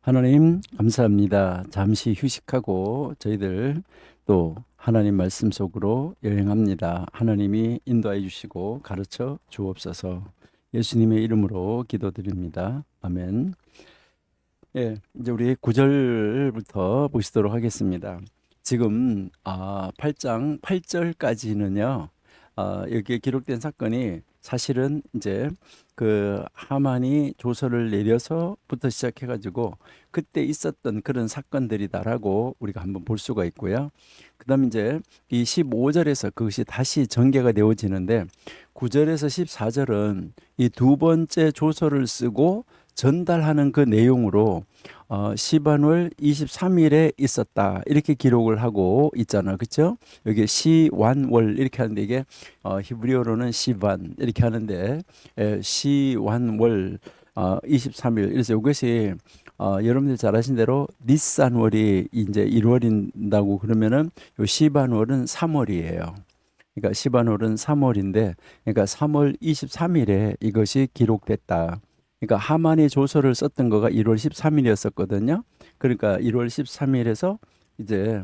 하나님 감사합니다. 잠시 휴식하고 저희들 또 하나님 말씀 속으로 여행합니다. 하나님이 인도해 주시고 가르쳐 주옵소서. 예수님의 이름으로 기도드립니다. 아멘. 예, 이제 우리 9절부터 보시도록 하겠습니다. 지금 8장 8절까지는요. 여기에 기록된 사건이 사실은 이제 그 하만이 조서를 내려서부터 시작해가지고 그때 있었던 그런 사건들이다라고 우리가 한번 볼 수가 있고요. 그다음 이제 이 15절에서 그것이 다시 전개가 되어지는데 9절에서 14절은 이 두 번째 조서를 쓰고 전달하는 그 내용으로 시반월 23일에 있었다 이렇게 기록을 하고 있잖아요. 그렇죠? 여기 시완월 이렇게 하는데 이게 히브리어로는 시반 이렇게 하는데 시완월 23일. 그래서 이것이 여러분들 잘 아신 대로 니산월이 이제 1월인다고 그러면은 요 시반월은 3월이에요. 그러니까 시반월은 3월인데 그러니까 3월 23일에 이것이 기록됐다. 그러니까 하만이 조서를 썼던 거가 1월 13일이었었거든요. 그러니까 1월 13일에서 이제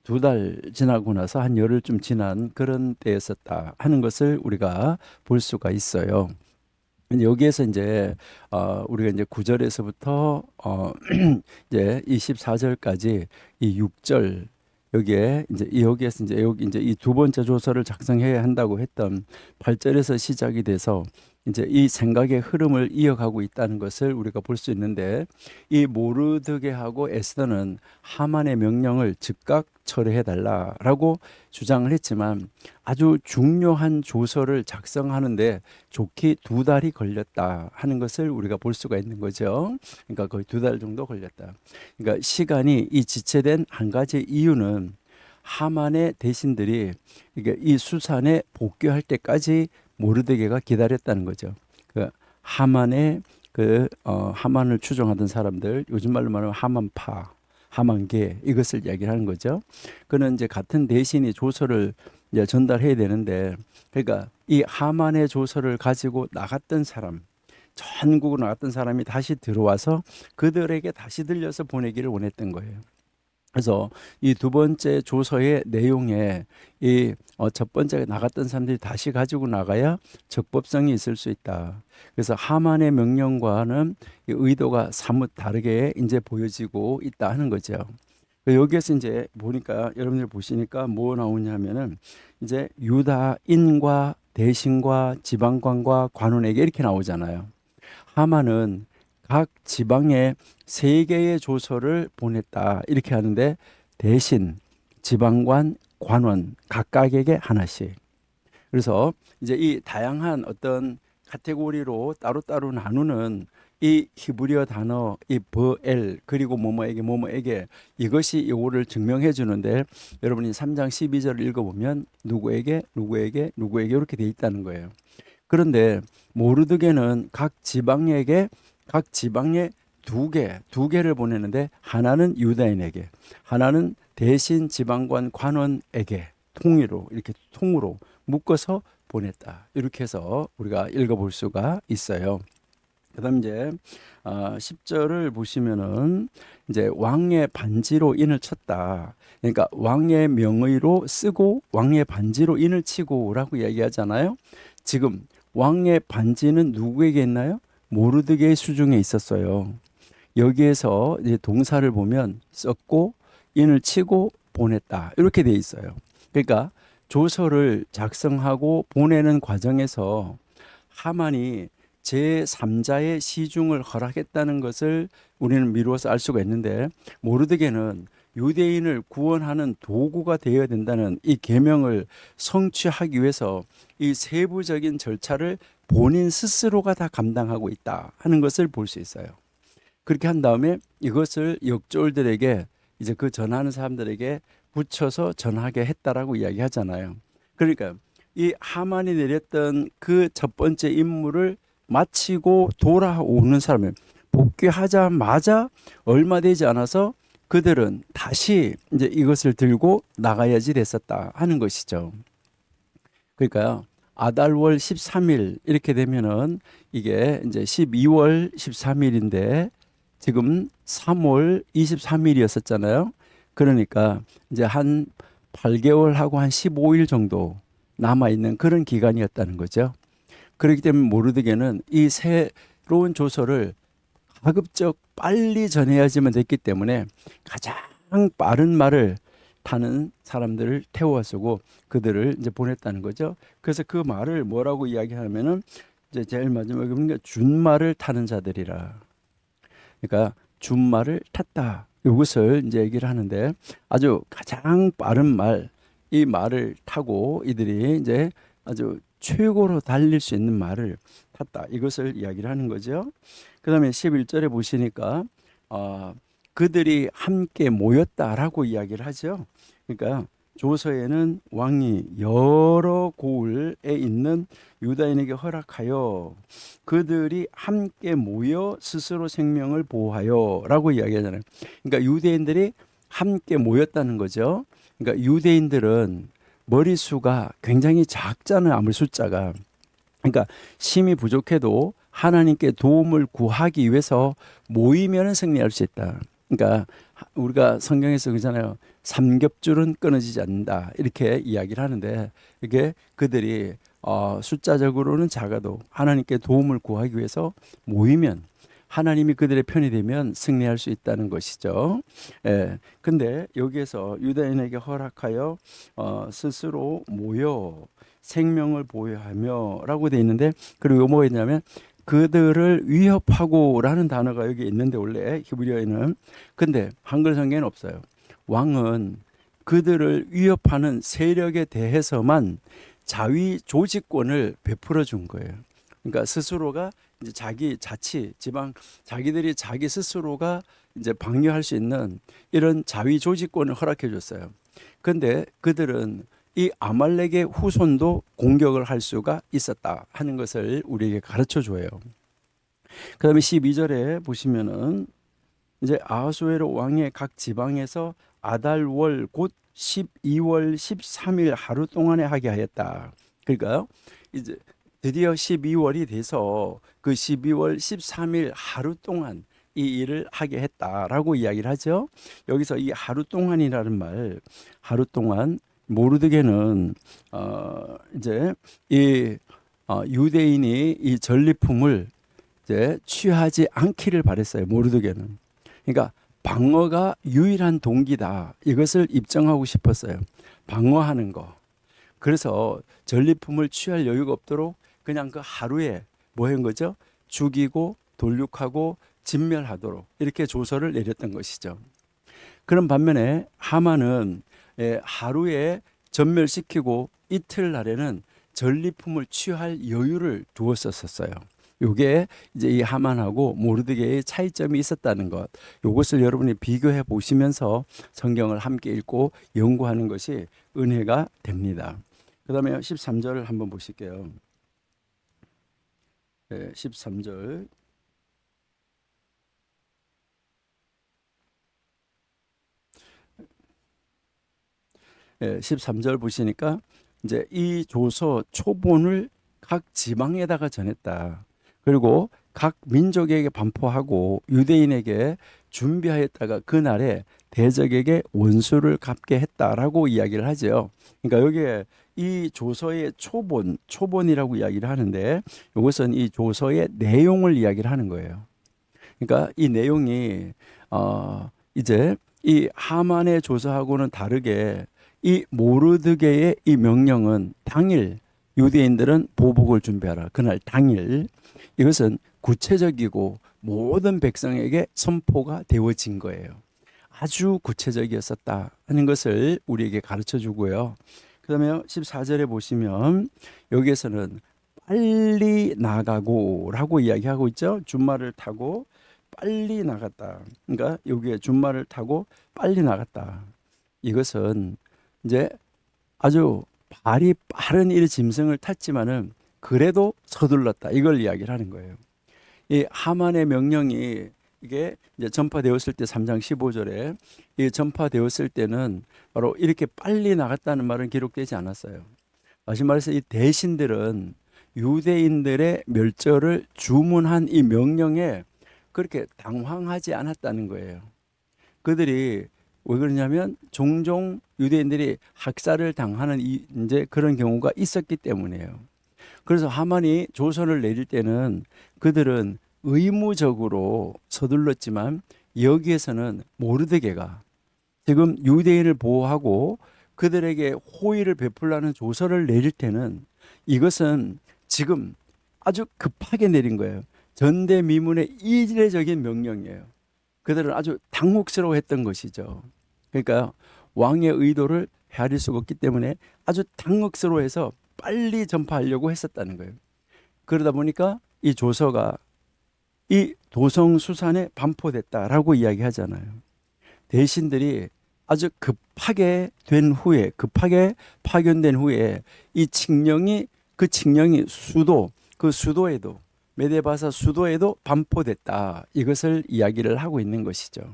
두 달 지나고 나서 한 열흘쯤 지난 그런 때였었다 하는 것을 우리가 볼 수가 있어요. 여기에서 이제 우리가 이제 9절에서부터 이제 24절까지 이 6절 여기에 이제 여기에서 이제 여기 이제 이 두 번째 조서를 작성해야 한다고 했던 8절에서 시작이 돼서 이제 이 생각의 흐름을 이어가고 있다는 것을 우리가 볼 수 있는데 이 모르드게하고 에스더는 하만의 명령을 즉각 철회해 달라라고 주장을 했지만 아주 중요한 조서를 작성하는데 좋게 두 달이 걸렸다 하는 것을 우리가 볼 수가 있는 거죠. 그러니까 거의 두 달 정도 걸렸다. 그러니까 시간이 이 지체된 한 가지 이유는 하만의 대신들이 이게 이 수산에 복귀할 때까지 모르드게가 기다렸다는 거죠. 그 하만의 하만을 추종하던 사람들, 요즘 말로 말하면 하만파, 하만계 이것을 이야기를 하는 거죠. 그는 이제 같은 대신이 조서를 이제 전달해야 되는데, 그러니까 이 하만의 조서를 가지고 나갔던 사람, 전국으로 나갔던 사람이 다시 들어와서 그들에게 다시 들려서 보내기를 원했던 거예요. 그래서 이 두 번째 조서의 내용에 이 첫 번째 나갔던 사람들이 다시 가지고 나가야 적법성이 있을 수 있다. 그래서 하만의 명령과는 이 의도가 사뭇 다르게 이제 보여지고 있다 하는 거죠. 여기에서 이제 보니까 여러분들 보시니까 뭐 나오냐면은 이제 유다인과 대신과 지방관과 관원에게 이렇게 나오잖아요. 하만은 각 지방에 세 개의 조서를 보냈다 이렇게 하는데 대신 지방관 관원 각각에게 하나씩. 그래서 이제 이 다양한 어떤 카테고리로 따로따로 나누는 이 히브리어 단어 이 버엘 그리고 뭐뭐에게 이것이 이거를 증명해 주는데 여러분이 3장 12절을 읽어보면 누구에게 이렇게 돼 있다는 거예요. 그런데 모르드게는 각 지방에 두 개를 보내는데 하나는 유다인에게, 하나는 대신 지방관 관원에게 통일로 이렇게 통으로 묶어서 보냈다. 이렇게 해서 우리가 읽어볼 수가 있어요. 그다음 이제 10절을 보시면은 이제 왕의 반지로 인을 쳤다. 그러니까 왕의 명의로 쓰고 왕의 반지로 인을 치고라고 이야기하잖아요. 지금 왕의 반지는 누구에게 있나요? 모르드게의 수중에 있었어요. 여기에서 이제 동사를 보면 썼고 인을 치고 보냈다 이렇게 돼 있어요. 그러니까 조서를 작성하고 보내는 과정에서 하만이 제3자의 시중을 허락했다는 것을 우리는 미루어서 알 수가 있는데 모르드게는 유대인을 구원하는 도구가 되어야 된다는 이 계명을 성취하기 위해서 이 세부적인 절차를 본인 스스로가 다 감당하고 있다 하는 것을 볼 수 있어요. 그렇게 한 다음에 이것을 역졸들에게 이제 그 전하는 사람들에게 붙여서 전하게 했다라고 이야기하잖아요. 그러니까 이 하만이 내렸던 그 첫 번째 임무를 마치고 돌아오는 사람을 복귀하자마자 얼마 되지 않아서 그들은 다시 이제 이것을 들고 나가야지 됐었다 하는 것이죠. 그러니까요. 아달월 13일 이렇게 되면은 이게 이제 12월 13일인데 지금 3월 23일이었었잖아요. 그러니까 이제 한 8개월하고 한 15일 정도 남아있는 그런 기간이었다는 거죠. 그렇기 때문에 모르드게는 이 새로운 조서를 가급적 빨리 전해야지만 됐기 때문에 가장 빠른 말을 타는 사람들을 태워 쓰고 그들을 이제 보냈다는 거죠. 그래서 그 말을 뭐라고 이야기하면은 이제 제일 마지막에 보니까 준말을 타는 자들이라. 그러니까 준말을 탔다. 이것을 이제 얘기를 하는데 아주 가장 빠른 말, 이 말을 타고 이들이 이제 아주 최고로 달릴 수 있는 말을 탔다. 이것을 이야기를 하는 거죠. 그다음에 11절에 보시니까 그들이 함께 모였다라고 이야기를 하죠. 그러니까 조서에는 왕이 여러 고을에 있는 유다인에게 허락하여 그들이 함께 모여 스스로 생명을 보호하여라고 이야기하잖아요. 그러니까 유대인들이 함께 모였다는 거죠. 그러니까 유대인들은 머리수가 굉장히 작잖아요. 아무리 숫자가. 그러니까 힘이 부족해도 하나님께 도움을 구하기 위해서 모이면 승리할 수 있다. 그러니까 우리가 성경에서 그러잖아요. 삼겹줄은 끊어지지 않는다. 이렇게 이야기를 하는데 이게 그들이 숫자적으로는 작아도 하나님께 도움을 구하기 위해서 모이면 하나님이 그들의 편이 되면 승리할 수 있다는 것이죠. 예. 근데 여기에서 유다인에게 허락하여 스스로 모여 생명을 보호하며라고 돼 있는데 그리고 뭐가 있냐면 그들을 위협하고라는 단어가 여기 있는데 원래 히브리어에는 근데 한글 성경에는 없어요. 왕은 그들을 위협하는 세력에 대해서만 자위 조직권을 베풀어 준 거예요. 그러니까 스스로가 이제 자기 자치, 지방 자기들이 자기 스스로가 이제 방류할 수 있는 이런 자위 조직권을 허락해 줬어요. 근데 그들은 이 아말렉의 후손도 공격을 할 수가 있었다 하는 것을 우리에게 가르쳐 줘요. 그다음에 12절에 보시면은 이제 아하수에로 왕의 각 지방에서 아달월 곧 12월 13일 하루 동안에 하게 하였다. 그러니까 이제 드디어 12월이 돼서 그 12월 13일 하루 동안 이 일을 하게 했다라고 이야기를 하죠. 여기서 이 하루 동안이라는 말, 하루 동안 모르드게는 이제 이 유대인이 이 전리품을 이제 취하지 않기를 바랬어요. 모르드게는. 그러니까 방어가 유일한 동기다. 이것을 입증하고 싶었어요. 방어하는 거. 그래서 전리품을 취할 여유가 없도록 그냥 그 하루에 뭐 한 거죠? 죽이고 돌육하고 진멸하도록 이렇게 조서를 내렸던 것이죠. 그런 반면에 하만은 하루에 전멸시키고 이틀날에는 전리품을 취할 여유를 두었었어요. 요게 이제 이 하만하고 모르드게의 차이점이 있었다는 것. 요것을 여러분이 비교해 보시면서 성경을 함께 읽고 연구하는 것이 은혜가 됩니다. 그다음에 13절을 한번 보실게요. 13절. 13절 보시니까 이제 이 조서 초본을 각 지방에다가 전했다. 그리고 각 민족에게 반포하고 유대인에게 준비하였다가 그날에 대적에게 원수를 갚게 했다라고 이야기를 하죠. 그러니까 여기에 이 조서의 초본이라고 이야기를 하는데 이것은 이 조서의 내용을 이야기를 하는 거예요. 그러니까 이 내용이 이제 이 하만의 조서하고는 다르게 이 모르드게의 이 명령은 당일 유대인들은 보복을 준비하라. 그날 당일 이것은 구체적이고 모든 백성에게 선포가 되어진 거예요. 아주 구체적이었었다 하는 것을 우리에게 가르쳐 주고요. 그 다음에 14절에 보시면 여기에서는 빨리 나가고 라고 이야기하고 있죠. 준말을 타고 빨리 나갔다. 그러니까 여기에 준말을 타고 빨리 나갔다. 이것은 이제 아주 발이 빠른 이 짐승을 탔지만은 그래도 서둘렀다. 이걸 이야기를 하는 거예요. 이 하만의 명령이 이게 이제 전파되었을 때 3장 15절에 이 전파되었을 때는 바로 이렇게 빨리 나갔다는 말은 기록되지 않았어요. 다시 말해서 이 대신들은 유대인들의 멸절을 주문한 이 명령에 그렇게 당황하지 않았다는 거예요. 그들이 왜 그러냐면 종종 유대인들이 학살을 당하는 이제 그런 경우가 있었기 때문이에요. 그래서 하만이 조선을 내릴 때는 그들은 의무적으로 서둘렀지만 여기에서는 모르드게가 지금 유대인을 보호하고 그들에게 호의를 베풀라는 조서를 내릴 때는 이것은 지금 아주 급하게 내린 거예요. 전대미문의 이례적인 명령이에요. 그들은 아주 당혹스러워했던 것이죠. 그러니까 왕의 의도를 헤아릴 수가 없기 때문에 아주 당혹스러워해서 빨리 전파하려고 했었다는 거예요. 그러다 보니까 이 조서가 이 도성수산에 반포됐다라고 이야기하잖아요. 대신들이 아주 급하게 된 후에, 급하게 파견된 후에 이 칙령이, 그 칙령이 그 수도에도, 메데바사 수도에도 반포됐다, 이것을 이야기를 하고 있는 것이죠.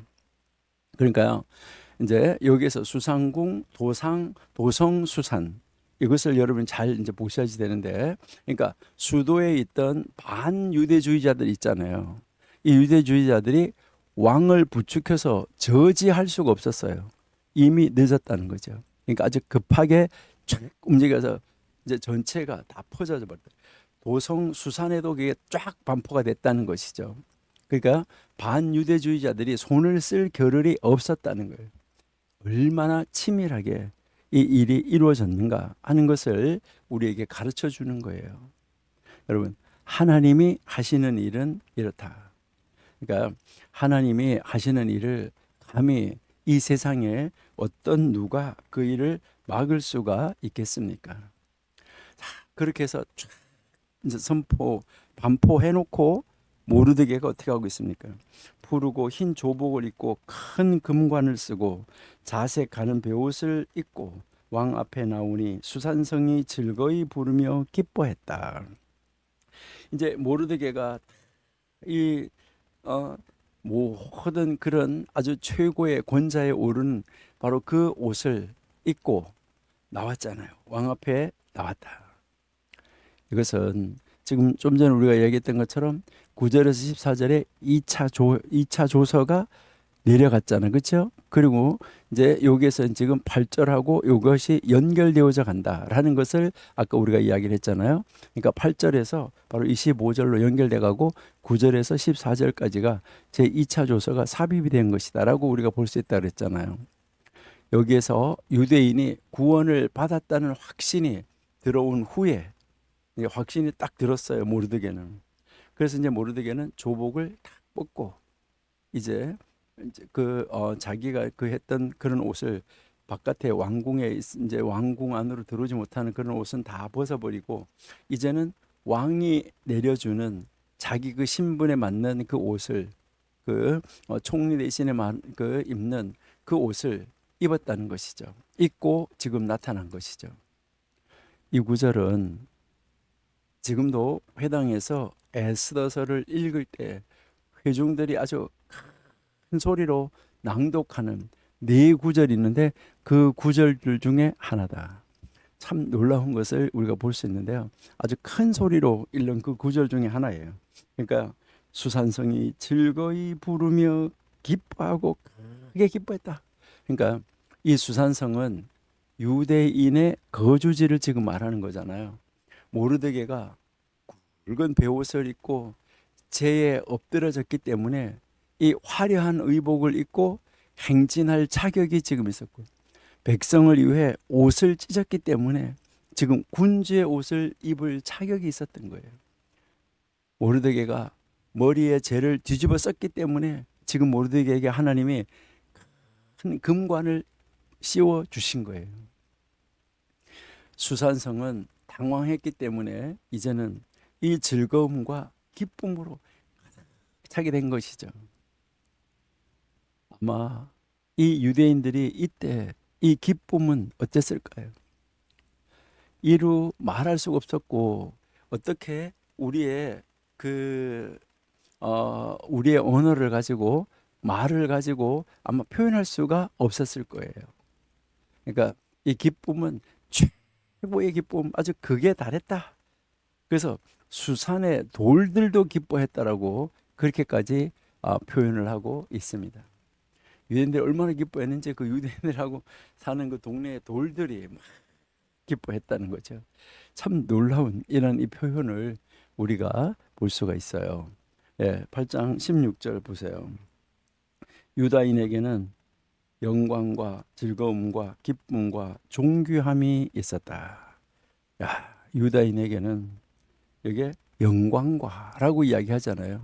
그러니까요, 이제 여기에서 수상궁, 도성, 수산, 이것을 여러분 잘 이제 보셔야지 되는데, 그러니까 수도에 있던 반유대주의자들 있잖아요. 이 유대주의자들이 왕을 부추겨서 저지할 수가 없었어요. 이미 늦었다는 거죠. 그러니까 아주 급하게 쫙 움직여서 이제 전체가 다 퍼져져 버렸다. 도성 수산에도 그게 쫙 반포가 됐다는 것이죠. 그러니까 반유대주의자들이 손을 쓸 겨를이 없었다는 거예요. 얼마나 치밀하게 이 일이 이루어졌는가 하는 것을 우리에게 가르쳐 주는 거예요. 여러분, 하나님이 하시는 일은 이렇다. 그러니까 하나님이 하시는 일을 감히 이 세상에 어떤 누가 그 일을 막을 수가 있겠습니까? 자, 그렇게 해서 쫙 이제 반포해 놓고 모르드게가 어떻게 하고 있습니까? 푸르고 흰 조복을 입고 큰 금관을 쓰고 자색 가는 베옷을 입고 왕 앞에 나오니 수산성이 즐거이 부르며 기뻐했다. 이제 모르드게가 이 모든 그런 아주 최고의 권자에 오른 바로 그 옷을 입고 나왔잖아요. 왕 앞에 나왔다. 이것은 지금 좀 전에 우리가 얘기했던 것처럼 9절에서 14절에 2차 조서가 내려갔잖아요. 그렇죠? 그리고 이제 여기에서 지금 8절하고 이것이 연결되어져 간다라는 것을 아까 우리가 이야기를 했잖아요. 그러니까 8절에서 바로 25절로 연결돼 가고 9절에서 14절까지가 제 2차 조서가 삽입이 된 것이다라고 우리가 볼 수 있다 그랬잖아요. 여기에서 유대인이 구원을 받았다는 확신이 들어온 후에 확신이 딱 들었어요. 모르드게는. 그래서 이제 모르드게는 조복을 딱 벗고 이제 자기가 했던 그런 옷을 바깥에 왕궁에 이제 왕궁 안으로 들어오지 못하는 그런 옷은 다 벗어버리고 이제는 왕이 내려주는 자기 그 신분에 맞는 그 옷을 총리 대신에 입는 그 옷을 입었다는 것이죠. 입고 지금 나타난 것이죠. 이 구절은 지금도 회당에서 에스더서를 읽을 때 회중들이 아주 큰 소리로 낭독하는 4구절이 있는데 그 구절들 중에 하나다. 참 놀라운 것을 우리가 볼 수 있는데요. 아주 큰 소리로 읽는 그 구절 중에 하나예요. 그러니까 수산성이 즐거이 부르며 기뻐하고 크게 기뻐했다. 그러니까 이 수산성은 유대인의 거주지를 지금 말하는 거잖아요. 모르드게가 굵은 베옷을 입고 제에 엎드러졌기 때문에 이 화려한 의복을 입고 행진할 자격이 지금 있었고, 백성을 위해 옷을 찢었기 때문에 지금 군주의 옷을 입을 자격이 있었던 거예요. 모르드게가 머리에 재를 뒤집어 썼기 때문에 지금 모르드게에게 하나님이 큰 금관을 씌워 주신 거예요. 수산성은 당황했기 때문에 이제는 이 즐거움과 기쁨으로 차게 된 것이죠. 아마 이 유대인들이 이때 이 기쁨은 어땠을까요? 이루 말할 수가 없었고 어떻게 우리의 우리의 언어를 가지고 말을 가지고 아마 표현할 수가 없었을 거예요. 그러니까 이 기쁨은 최고의 기쁨, 아주 극에 달했다. 그래서 수산의 돌들도 기뻐했다라고 그렇게까지 표현을 하고 있습니다. 유대인들이 얼마나 기뻐했는지 그 유대인들하고 사는 그 동네의 돌들이 막 기뻐했다는 거죠. 참 놀라운 이런 이 표현을 우리가 볼 수가 있어요. 8장 16절 보세요. 유다인에게는 영광과 즐거움과 기쁨과 존귀함이 있었다. 야, 유다인에게는 이게 영광과라고 이야기하잖아요.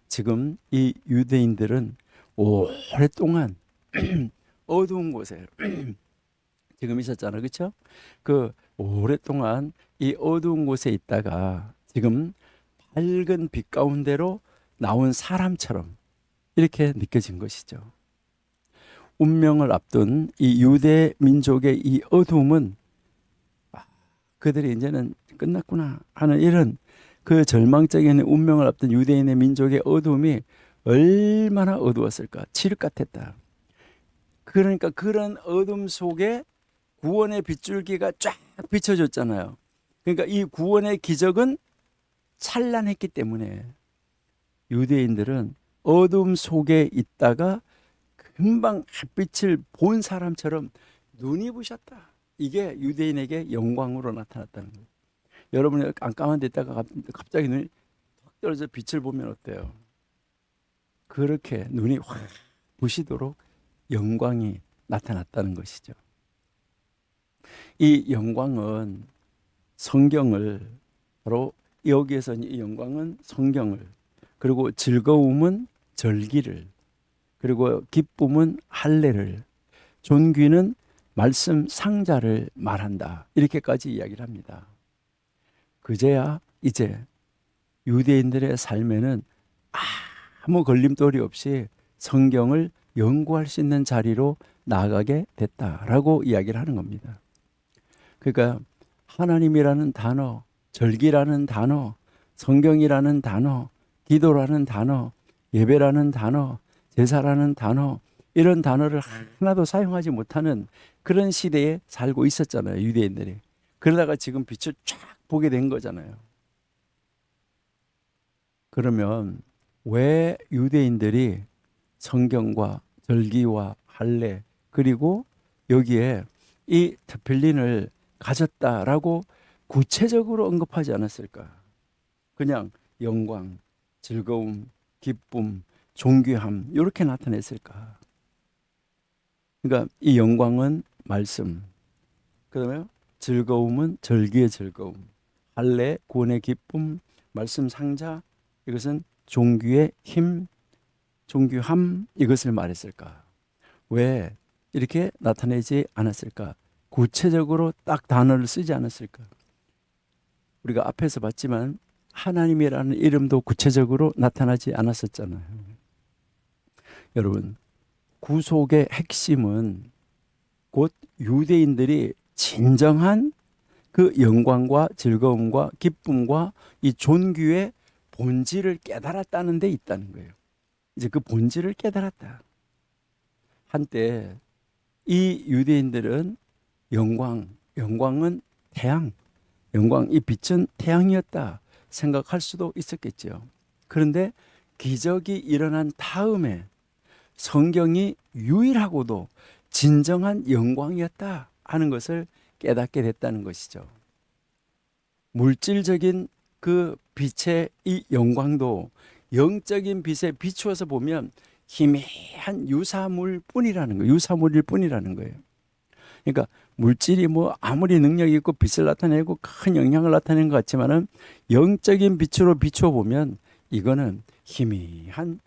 지금 이 유대인들은 오랫동안 어두운 곳에 지금 있었잖아요. 그렇죠? 그 오랫동안 이 어두운 곳에 있다가 지금 밝은 빛 가운데로 나온 사람처럼 이렇게 느껴진 것이죠. 운명을 앞둔 이 유대 민족의 이 어두움은 그들이 이제는 끝났구나 하는 이런 그 절망적인 운명을 앞둔 유대인의 민족의 어두움이 얼마나 어두웠을까. 칠흑 같았다. 그러니까 그런 어둠 속에 구원의 빗줄기가 쫙 비춰졌잖아요. 그러니까 이 구원의 기적은 찬란했기 때문에 유대인들은 어둠 속에 있다가 금방 햇빛을 본 사람처럼 눈이 부셨다. 이게 유대인에게 영광으로 나타났다는 거예요. 여러분이 깜깜한 데 있다가 갑자기 눈이 탁 떨어져 빛을 보면 어때요? 그렇게 눈이 확 부시도록 영광이 나타났다는 것이죠. 이 영광은 성경을 바로 여기에서 이 영광은 성경을, 그리고 즐거움은 절기를, 그리고 기쁨은 할례를, 존귀는 말씀 상자를 말한다. 이렇게까지 이야기를 합니다. 그제야 이제 유대인들의 삶에는 아무 걸림돌이 없이 성경을 연구할 수 있는 자리로 나아가게 됐다라고 이야기를 하는 겁니다. 그러니까 하나님이라는 단어, 절기라는 단어, 성경이라는 단어, 기도라는 단어, 예배라는 단어, 제사라는 단어, 이런 단어를 하나도 사용하지 못하는 그런 시대에 살고 있었잖아요, 유대인들이. 그러다가 지금 빛을 쫙 보게 된 거잖아요. 그러면 왜 유대인들이 성경과 절기와 할례, 그리고 여기에 이 테필린을 가졌다라고 구체적으로 언급하지 않았을까? 그냥 영광, 즐거움, 기쁨, 존귀함 이렇게 나타냈을까? 그러니까 이 영광은 말씀, 그다음에 즐거움은 절기의 즐거움, 할례 구원의 기쁨, 말씀 상자, 이것은 존귀의 힘, 존귀함, 이것을 말했을까? 왜 이렇게 나타내지 않았을까? 구체적으로 딱 단어를 쓰지 않았을까? 우리가 앞에서 봤지만 하나님이라는 이름도 구체적으로 나타나지 않았었잖아요. 여러분, 구속의 핵심은 곧 유대인들이 진정한 그 영광과 즐거움과 기쁨과 이 존귀의 본질을 깨달았다는 데 있다는 거예요. 이제 그 본질을 깨달았다. 한때 이 유대인들은 영광은 태양, 이 빛은 태양이었다 생각할 수도 있었겠죠. 그런데 기적이 일어난 다음에 성경이 유일하고도 진정한 영광이었다 하는 것을 깨닫게 됐다는 것이죠. 물질적인 그 빛의 이 영광도 영적인 빛에 비추어서 보면 희미한 유사물일 뿐이라는 거예요. 그러니까 물질이 뭐 아무리 능력이 있고 빛을 나타내고 큰 영향을 나타내는 것 같지만은 영적인 빛으로 비추어 보면 이거는 희미한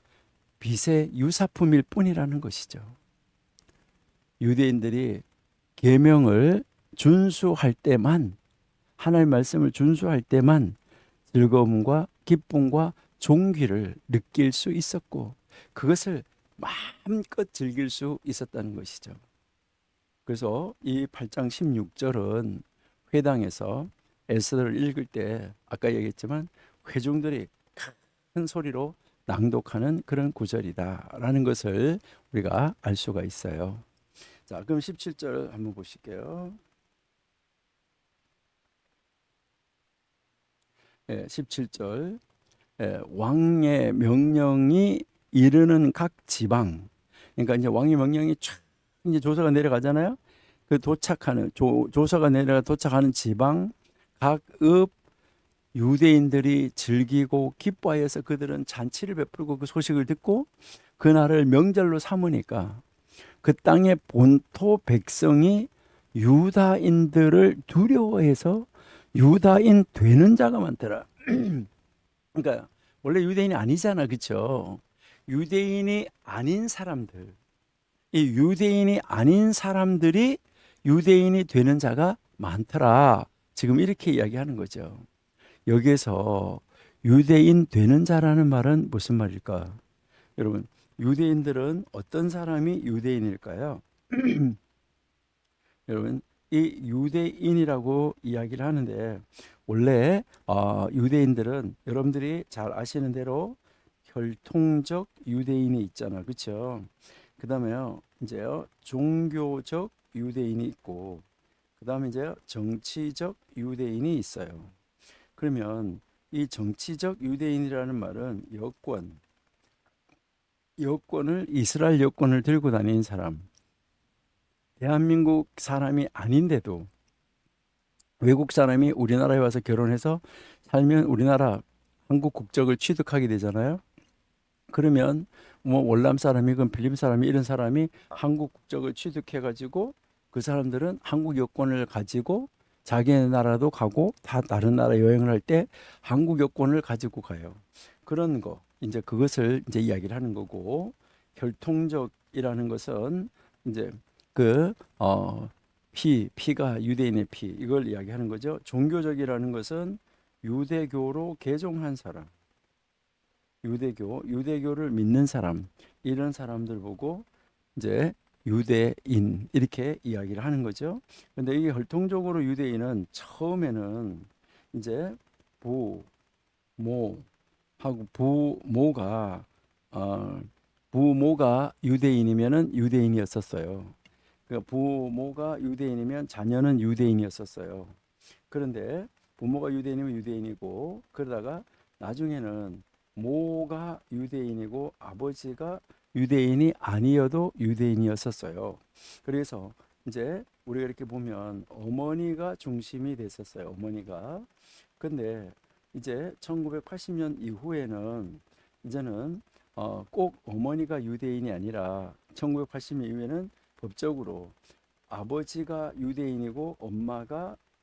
빛의 유사품일 뿐이라는 것이죠. 유대인들이 계명을 준수할 때만, 하나님의 말씀을 준수할 때만 즐거움과 기쁨과 존귀를 느낄 수 있었고 그것을 마음껏 즐길 수 있었다는 것이죠. 그래서 이 8장 16절은 회당에서 에스더를 읽을 때 아까 얘기했지만 회중들이 큰 소리로 낭독하는 그런 구절이다라는 것을 우리가 알 수가 있어요. 자, 그럼 17절 한번 보실게요. 17절. 왕의 명령이 이르는 각 지방, 그러니까 이제 왕의 명령이 촥 이제 조서가 내려가잖아요. 그 도착하는 조서가 내려가 도착하는 지방 각읍 유대인들이 즐기고 기뻐하여서 그들은 잔치를 베풀고 그 소식을 듣고 그날을 명절로 삼으니까 그 땅의 본토 백성이 유다인들을 두려워해서 유다인 되는 자가 많더라. 그러니까 원래 유대인이 아니잖아, 그렇죠? 유대인이 아닌 사람들, 이 유대인이 아닌 사람들이 유대인이 되는 자가 많더라. 지금 이렇게 이야기하는 거죠. 여기에서 유대인 되는 자라는 말은 무슨 말일까? 여러분, 유대인들은 어떤 사람이 유대인일까요? 여러분, 이 유대인이라고 이야기를 하는데 원래 유대인들은 여러분들이 잘 아시는 대로 혈통적 유대인이 있잖아, 그렇죠? 그다음에요, 이제요 종교적 유대인이 있고, 그다음에 이제 정치적 유대인이 있어요. 그러면 이 정치적 유대인이라는 말은 여권을 이스라엘 여권을 들고 다니는 사람, 대한민국 사람이 아닌데도 외국 사람이 우리나라에 와서 결혼해서 살면 우리나라 한국 국적을 취득하게 되잖아요. 그러면 뭐 월남 사람이건 필리핀 사람이 이런 사람이 한국 국적을 취득해 가지고 그 사람들은 한국 여권을 가지고 자기네 나라도 가고 다 다른 나라 여행을 할 때 한국 여권을 가지고 가요. 그런 거 이제 그것을 이제 이야기를 하는 거고, 혈통적이라는 것은 이제 그 피가 유대인의 피 이걸 이야기하는 거죠. 종교적이라는 것은 유대교로 개종한 사람, 유대교를 믿는 사람, 이런 사람들 보고 이제 유대인 이렇게 이야기를 하는 거죠. 근데 이게 혈통적으로 유대인은 처음에는 이제 부, 모 하고 부모가 유대인이면은 유대인이었었어요. 그러니까 부모가 유대인이면 자녀는 유대인이었었어요. 그런데 부모가 유대인이면 유대인이고, 그러다가 나중에는 모가 유대인이고 아버지가 유대인이 아니어도 유대인이었었어요. 그래서 이제 우리가 이렇게 보면 어머니가 중심이 됐었어요. 어머니가. 근데 이제 1980년 이후에는 이제는 꼭 어머니가 유대인이 아니라 1980년 이후에는 법적으로 아버지가 유대인이고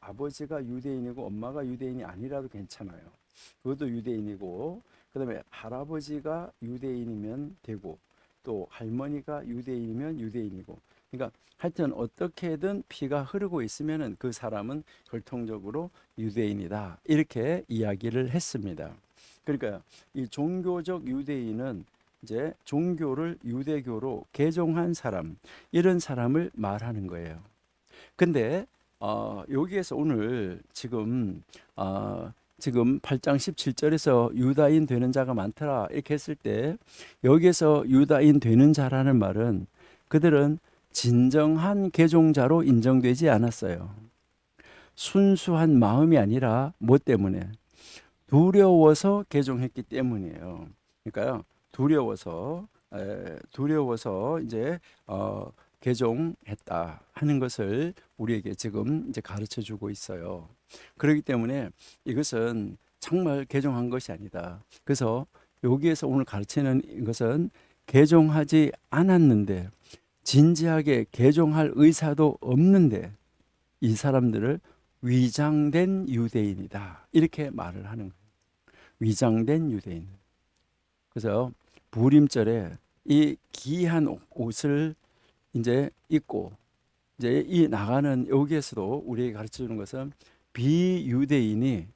아버지가 유대인이고 엄마가 유대인이 아니라도 괜찮아요. 그것도 유대인이고, 그다음에 할아버지가 유대인이면 되고, 또 할머니가 유대인이면 유대인이고. 그러니까 하여튼 어떻게든 피가 흐르고 있으면은 그 사람은 혈통적으로 유대인이다. 이렇게 이야기를 했습니다. 그러니까 이 종교적 유대인은 이제 종교를 유대교로 개종한 사람, 이런 사람을 말하는 거예요. 근데 여기에서 오늘 지금 8장 17절에서 유다인 되는 자가 많더라 이렇게 했을 때, 여기에서 유다인 되는 자라는 말은 그들은 진정한 개종자로 인정되지 않았어요. 순수한 마음이 아니라 뭐 때문에? 두려워서 개종했기 때문이에요. 그러니까요, 두려워서 이제 개종했다 하는 것을 우리에게 지금 이제 가르쳐 주고 있어요. 그렇기 때문에 이것은 정말 개종한 것이 아니다. 그래서 여기에서 오늘 가르치는 것은 개종하지 않았는데, 진지하게 개종할 의사도 없는데 이 사람들을 위장된 유대인이다 이렇게 말을 하는 거예요. 위장된 유대인. 그래서 부림절에 이 귀한 옷을 이제 입고 이제 이 나가는, 여기에서도 우리에게 가르쳐 주는 것은 비유대인이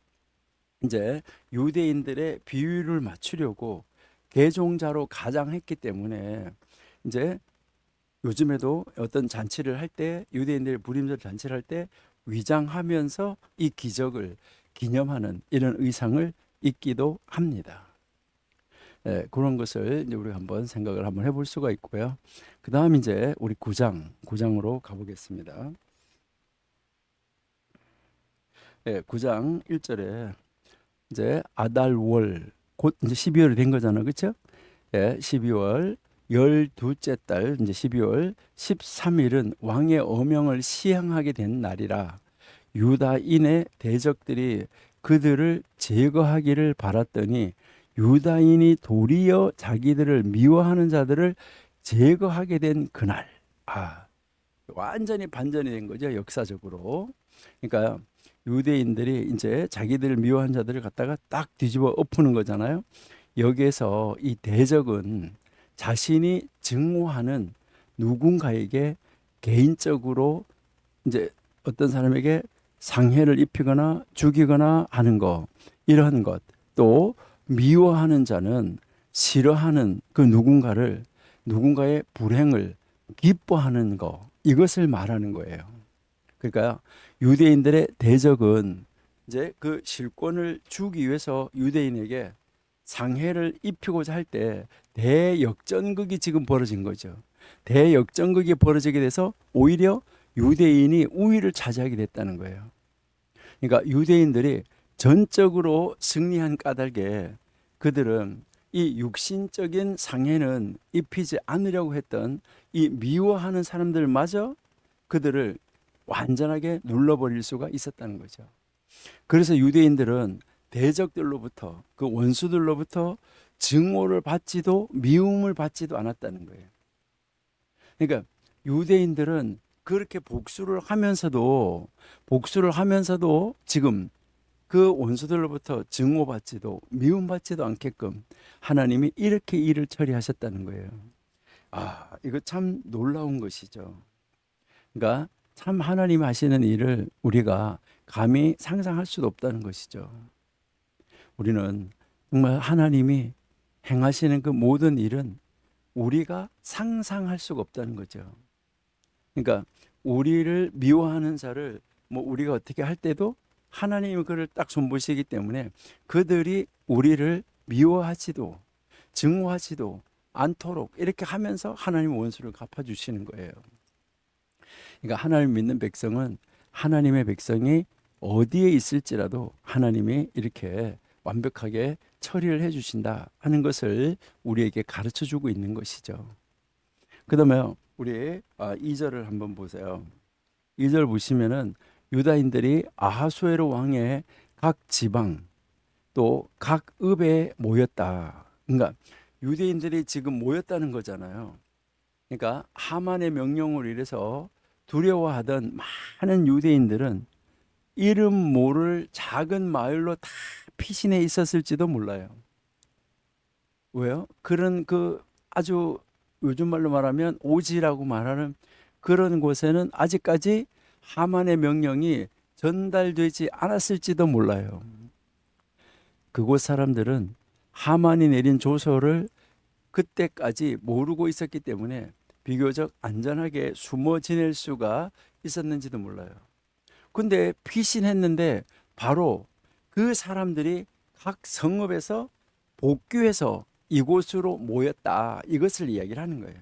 이제 유대인들의 비율을 맞추려고 개종자로 가장했기 때문에, 이제 요즘에도 어떤 잔치를 할 때, 유대인들의 부림절 잔치를 할 때 위장하면서 이 기적을 기념하는 이런 의상을 입기도 합니다. 그런 것을 이제 우리가 한번 생각을 한번 해볼 수가 있고요. 그 다음 이제 우리 9장으로 가보겠습니다. 9장 1절에 이제 아달월, 곧 이제 12월이 된 거잖아요, 그렇죠? 예, 12월 12째 달 이제 12월 13일은 왕의 어명을 시행하게 된 날이라 유다인의 대적들이 그들을 제거하기를 바랐더니 유다인이 도리어 자기들을 미워하는 자들을 제거하게 된 그날. 완전히 반전이 된 거죠, 역사적으로. 그러니까 유대인들이 이제 자기들을 미워한 자들을 갖다가 딱 뒤집어 엎는 거잖아요. 여기에서 이 대적은 자신이 증오하는 누군가에게 개인적으로 이제 어떤 사람에게 상해를 입히거나 죽이거나 하는 것, 이런 것, 또 미워하는 자는 싫어하는 그 누군가의 불행을 기뻐하는 것, 이것을 말하는 거예요. 그러니까 유대인들의 대적은 이제 그 실권을 주기 위해서 유대인에게 상해를 입히고자 할 때 대역전극이 지금 벌어진 거죠. 대역전극이 벌어지게 돼서 오히려 유대인이 우위를 차지하게 됐다는 거예요. 그러니까 유대인들이 전적으로 승리한 까닭에 그들은 이 육신적인 상해는 입히지 않으려고 했던 이 미워하는 사람들마저 그들을 완전하게 눌러버릴 수가 있었다는 거죠. 그래서 유대인들은 대적들로부터, 그 원수들로부터 증오를 받지도 미움을 받지도 않았다는 거예요. 그러니까 유대인들은 그렇게 복수를 하면서도 지금 그 원수들로부터 증오받지도 미움받지도 않게끔 하나님이 이렇게 일을 처리하셨다는 거예요. 이거 참 놀라운 것이죠. 그러니까 참 하나님 하시는 일을 우리가 감히 상상할 수도 없다는 것이죠. 우리는 정말 하나님이 행하시는 그 모든 일은 우리가 상상할 수가 없다는 거죠. 그러니까 우리를 미워하는 자를 뭐 우리가 어떻게 할 때도 하나님이 그를 딱 손보시기 때문에 그들이 우리를 미워하지도 증오하지도 않도록 이렇게 하면서 하나님 원수를 갚아주시는 거예요. 그러니까 하나님 믿는 백성은 하나님의 백성이 어디에 있을지라도 하나님이 이렇게 완벽하게 처리를 해주신다 하는 것을 우리에게 가르쳐 주고 있는 것이죠. 그 다음에 우리 2절을 한번 보세요. 2절 보시면은 유다인들이 아하수에로 왕의 각 지방 또 각 읍에 모였다. 그러니까 유대인들이 지금 모였다는 거잖아요. 그러니까 하만의 명령으로 인해서 두려워하던 많은 유대인들은 이름 모를 작은 마을로 다 피신해 있었을지도 몰라요. 왜요? 그런 그 아주 요즘 말로 말하면 오지라고 말하는 그런 곳에는 아직까지 하만의 명령이 전달되지 않았을지도 몰라요. 그곳 사람들은 하만이 내린 조서를 그때까지 모르고 있었기 때문에 비교적 안전하게 숨어 지낼 수가 있었는지도 몰라요. 근데 피신했는데 바로 그 사람들이 각 성읍에서 복귀해서 이곳으로 모였다. 이것을 이야기를 하는 거예요.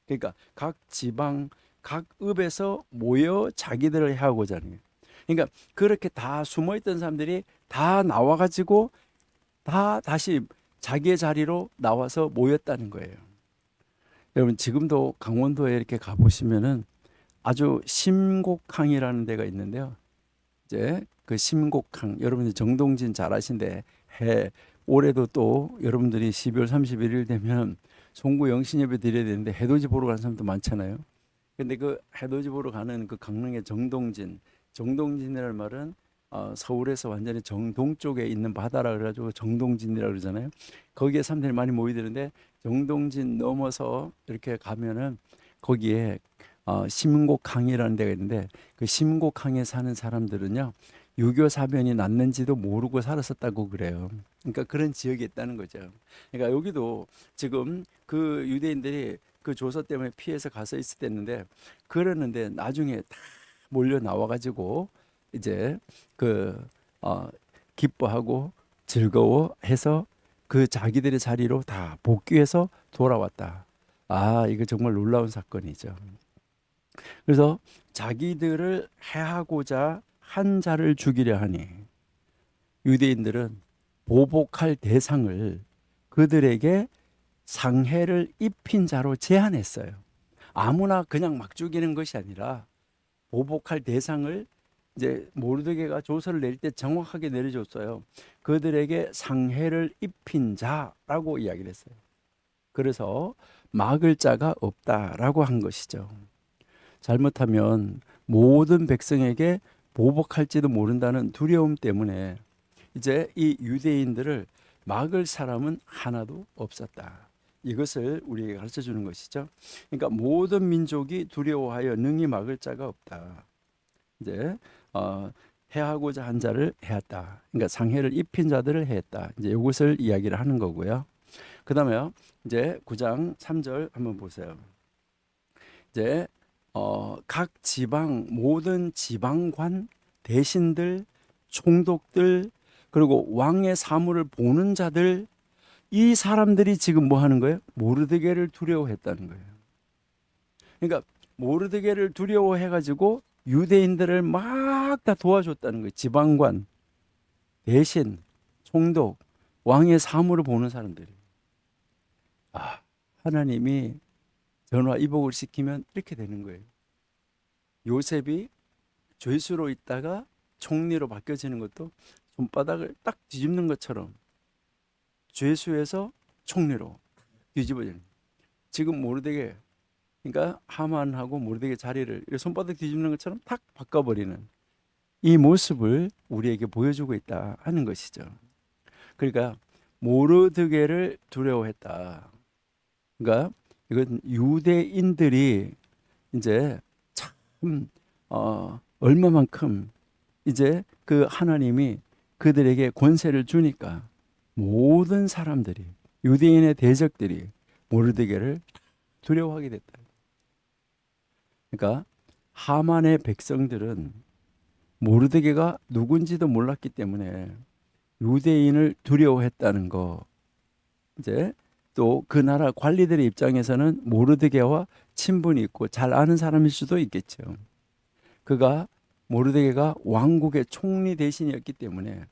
그러니까 각 지방, 각 읍에서 모여 자기들을 해하고자 하는 거예요. 그러니까 그렇게 다 숨어있던 사람들이 다 나와가지고 다 다시 자기의 자리로 나와서 모였다는 거예요. 여러분 지금도 강원도에 이렇게 가보시면은 아주 심곡항이라는 데가 있는데요. 이제 그 심곡항 여러분들 정동진 잘 아신데 올해도 또 여러분들이 12월 31일 되면 송구 영신예배 드려야 되는데 해돋이 보러 가는 사람도 많잖아요. 근데 그 해돋이 보러 가는 그 강릉의 정동진이라는 말은 서울에서 완전히 정동쪽에 있는 바다라 그래가지고 정동진이라 그러잖아요. 거기에 사람들이 많이 모이드는데 정동진 넘어서 이렇게 가면은 거기에 심곡항이라는 데가 있는데 그 심곡항에 사는 사람들은요 유교 사변이 났는지도 모르고 살았었다고 그래요. 그러니까 그런 지역이 있다는 거죠. 그러니까 여기도 지금 그 유대인들이 그 조서 때문에 피해서 가서 있었는데 그러는데 나중에 다 몰려 나와가지고 이제 그 기뻐하고 즐거워해서 그 자기들의 자리로 다 복귀해서 돌아왔다. 이거 정말 놀라운 사건이죠. 그래서 자기들을 해하고자 한 자를 죽이려 하니 유대인들은 보복할 대상을 그들에게 상해를 입힌 자로 제한했어요. 아무나 그냥 막 죽이는 것이 아니라 보복할 대상을 이제 모르드게가 조서를 낼 때 정확하게 내려줬어요. 그들에게 상해를 입힌 자라고 이야기를 했어요. 그래서 막을 자가 없다라고 한 것이죠. 잘못하면 모든 백성에게 보복할지도 모른다는 두려움 때문에 이제 이 유대인들을 막을 사람은 하나도 없었다. 이것을 우리에게 가르쳐 주는 것이죠. 그러니까 모든 민족이 두려워하여 능히 막을 자가 없다. 이제 해하고자 한 자를 해했다. 그러니까 상해를 입힌 자들을 해했다. 이제 이것을 이야기를 하는 거고요. 그다음에 이제 9장 3절 한번 보세요. 이제 각 지방 모든 지방관 대신들 총독들 그리고 왕의 사물을 보는 자들 이 사람들이 지금 뭐 하는 거예요? 모르드게를 두려워했다는 거예요. 그러니까 모르드게를 두려워해 가지고 유대인들을 막 다 도와줬다는 거예요. 지방관 대신 총독 왕의 사물을 보는 사람들이. 하나님이 전화 이복을 시키면 이렇게 되는 거예요. 요셉이 죄수로 있다가 총리로 바뀌어지는 것도 손바닥을 딱 뒤집는 것처럼 죄수에서 총리로 뒤집어지는 거예요. 지금 모르드게 그러니까 하만하고 모르드게 자리를 손바닥 뒤집는 것처럼 탁 바꿔버리는 이 모습을 우리에게 보여주고 있다 하는 것이죠. 그러니까 모르드게를 두려워했다. 그러니까 이건 유대인들이 이제 참 얼마만큼 이제 그 하나님이 그들에게 권세를 주니까 모든 사람들이 유대인의 대적들이 모르드게를 두려워하게 됐다. 그러니까 하만의 백성들은 모르드게가 누군지도 몰랐기 때문에 유대인을 두려워했다는 거. 이제 또 그 나라 관리들의 입장에서는 모르드게와 친분이 있고 잘 아는 사람일 수도 있겠죠. 모르드게가 왕국의 총리 대신이었기 때문에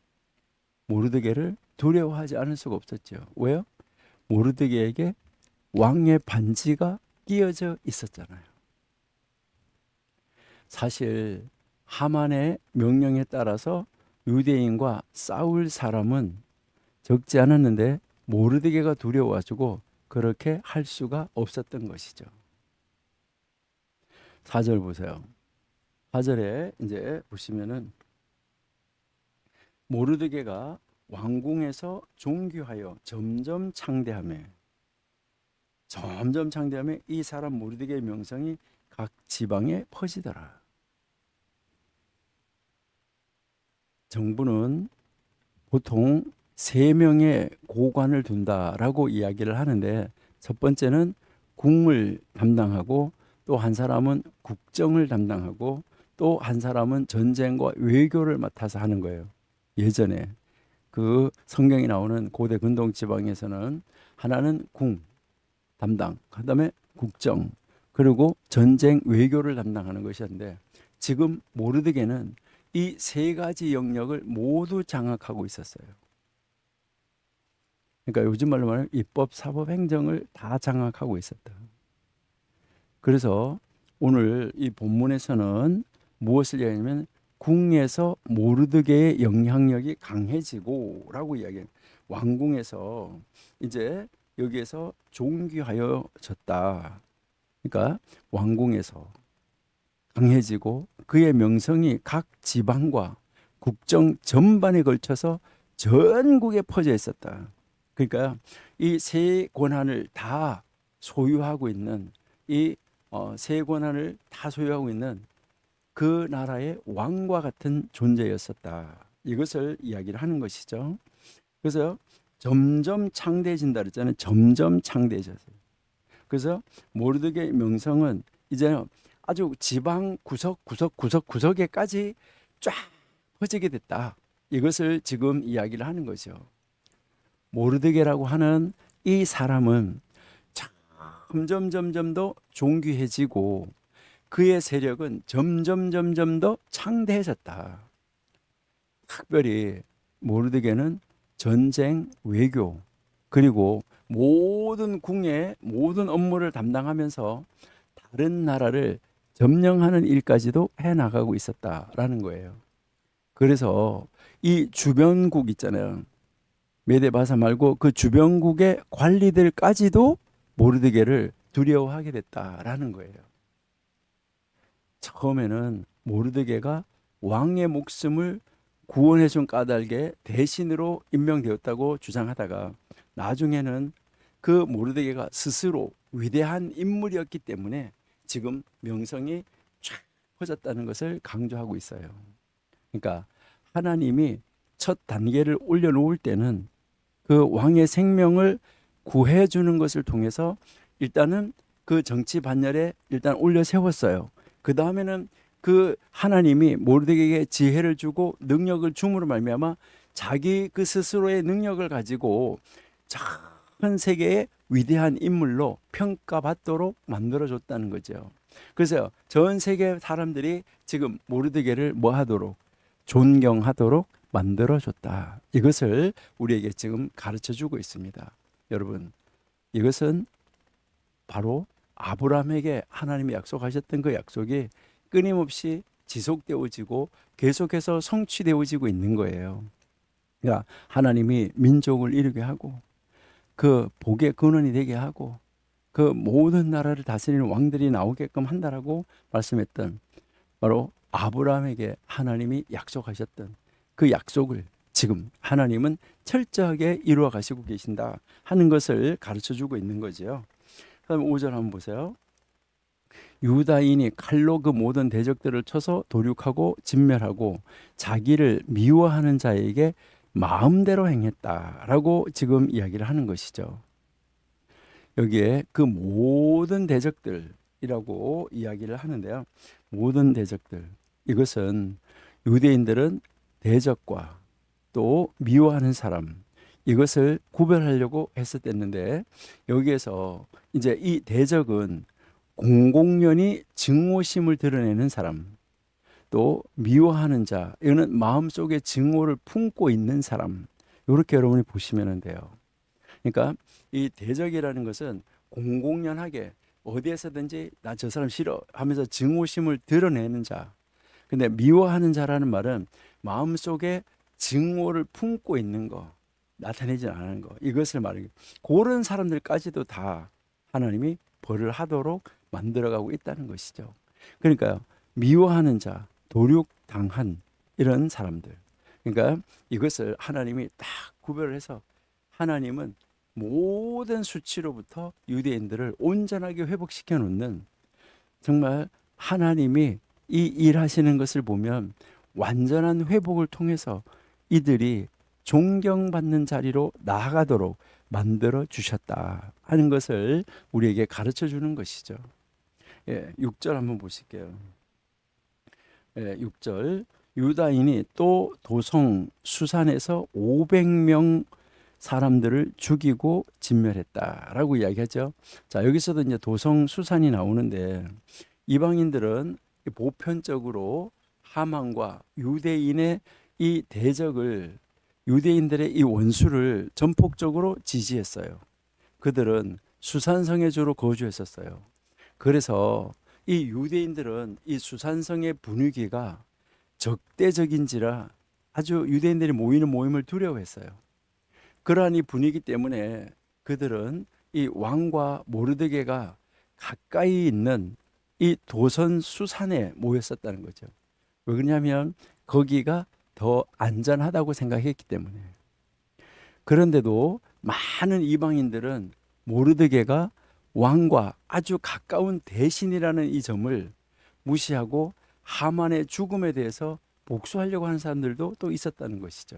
모르드게를 두려워하지 않을 수가 없었죠. 왜요? 모르드게에게 왕의 반지가 끼어져 있었잖아요. 사실 하만의 명령에 따라서 유대인과 싸울 사람은 적지 않았는데 모르드게가 두려워가지고 그렇게 할 수가 없었던 것이죠. 4절 보세요. 4절에 이제 보시면은 모르드게가 왕궁에서 존귀하여 점점 창대하며 이 사람 모르드게의 명성이 각 지방에 퍼지더라. 정부는 보통 3명의 고관을 둔다라고 이야기를 하는데 첫 번째는 국을 담당하고 또 한 사람은 국정을 담당하고 또 한 사람은 전쟁과 외교를 맡아서 하는 거예요. 예전에 그 성경이 나오는 고대 근동 지방에서는 하나는 궁 담당, 그다음에 국정, 그리고 전쟁 외교를 담당하는 것이었는데 지금 모르드게는 이 3가지 영역을 모두 장악하고 있었어요. 그러니까 요즘 말로 말하면 입법, 사법, 행정을 다 장악하고 있었다. 그래서 오늘 이 본문에서는 무엇을 이야기하냐면 궁에서 모르드게의 영향력이 강해지고라고 이야기해요. 왕궁에서 이제 여기에서 존귀하여졌다. 그러니까 왕궁에서 강해지고 그의 명성이 각 지방과 국정 전반에 걸쳐서 전국에 퍼져 있었다. 그러니까 이 세 권한을 다 소유하고 있는 세 권한을 다 소유하고 있는 그 나라의 왕과 같은 존재였었다. 이것을 이야기를 하는 것이죠. 그래서 점점 창대해진다 그랬잖아요. 점점 창대해졌어요. 그래서 모르드게의 명성은 이제 아주 지방 구석구석에까지 쫙 퍼지게 됐다. 이것을 지금 이야기를 하는 거죠. 모르드게라고 하는 이 사람은 점점 더 존귀해지고 그의 세력은 점점 더 창대해졌다. 특별히 모르드게는 전쟁, 외교, 그리고 모든 궁의 모든 업무를 담당하면서 다른 나라를 점령하는 일까지도 해나가고 있었다라는 거예요. 그래서 이 주변국 있잖아요. 메데바사 말고 그 주변국의 관리들까지도 모르드게를 두려워하게 됐다라는 거예요. 처음에는 모르드게가 왕의 목숨을 구원해준 까닭에 대신으로 임명되었다고 주장하다가 나중에는 그 모르드게가 스스로 위대한 인물이었기 때문에 지금 명성이 쫙 퍼졌다는 것을 강조하고 있어요. 그러니까 하나님이 첫 단계를 올려놓을 때는 그 왕의 생명을 구해주는 것을 통해서 일단은 그 정치 반열에 일단 올려 세웠어요. 그 다음에는 그 하나님이 모르드게에게 지혜를 주고 능력을 줌으로 말미암아 자기 그 스스로의 능력을 가지고 전 세계의 위대한 인물로 평가받도록 만들어줬다는 거죠. 그래서 전 세계 사람들이 지금 모르드게를 뭐 하도록 존경하도록 만들어줬다. 이것을 우리에게 지금 가르쳐주고 있습니다. 여러분, 이것은 바로 아브라함에게 하나님이 약속하셨던 그 약속이 끊임없이 지속되어지고 계속해서 성취되어지고 있는 거예요. 그러니까 하나님이 민족을 이루게 하고 그 복의 근원이 되게 하고 그 모든 나라를 다스리는 왕들이 나오게끔 한다라고 말씀했던 바로 아브라함에게 하나님이 약속하셨던 그 약속을 지금 하나님은 철저하게 이루어 가시고 계신다 하는 것을 가르쳐 주고 있는 거죠. 그다음 5절 한번 보세요. 유다인이 칼로 그 모든 대적들을 쳐서 도륙하고 진멸하고 자기를 미워하는 자에게 마음대로 행했다라고 지금 이야기를 하는 것이죠. 여기에 그 모든 대적들이라고 이야기를 하는데요. 모든 대적들. 이것은 유대인들은 대적과 또 미워하는 사람 이것을 구별하려고 했었는데 여기에서 이제 이 대적은 공공연히 증오심을 드러내는 사람 또 미워하는 자 이거는 마음속에 증오를 품고 있는 사람 이렇게 여러분이 보시면 돼요. 그러니까 이 대적이라는 것은 공공연하게 어디에서든지 나 저 사람 싫어 하면서 증오심을 드러내는 자. 근데 미워하는 자라는 말은 마음속에 증오를 품고 있는 거, 나타내지 않는 거. 이것을 말해요. 그런 사람들까지도 다 하나님이 벌을 하도록 만들어가고 있다는 것이죠. 그러니까 미워하는 자, 도륙당한 이런 사람들. 그러니까 이것을 하나님이 딱 구별을 해서 하나님은 모든 수치로부터 유대인들을 온전하게 회복시켜 놓는 정말 하나님이 이 일하시는 것을 보면 완전한 회복을 통해서 이들이 존경받는 자리로 나아가도록 만들어 주셨다 하는 것을 우리에게 가르쳐 주는 것이죠. 6절 한번 보실게요. 6절 유다인이 또 도성 수산에서 500명 사람들을 죽이고 진멸했다라고 이야기하죠. 자, 여기서도 이제 도성 수산이 나오는데 이방인들은 보편적으로 하만과 유대인의 이 대적을 유대인들의 이 원수를 전폭적으로 지지했어요. 그들은 수산성에 주로 거주했었어요. 그래서 이 유대인들은 이 수산성의 분위기가 적대적인지라 아주 유대인들이 모이는 모임을 두려워했어요. 그러한 이 분위기 때문에 그들은 이 왕과 모르드게가 가까이 있는 이 도선 수산에 모였었다는 거죠. 왜 그러냐면 거기가 더 안전하다고 생각했기 때문에. 그런데도 많은 이방인들은 모르드게가 왕과 아주 가까운 대신이라는 이 점을 무시하고 하만의 죽음에 대해서 복수하려고 하는 사람들도 또 있었다는 것이죠.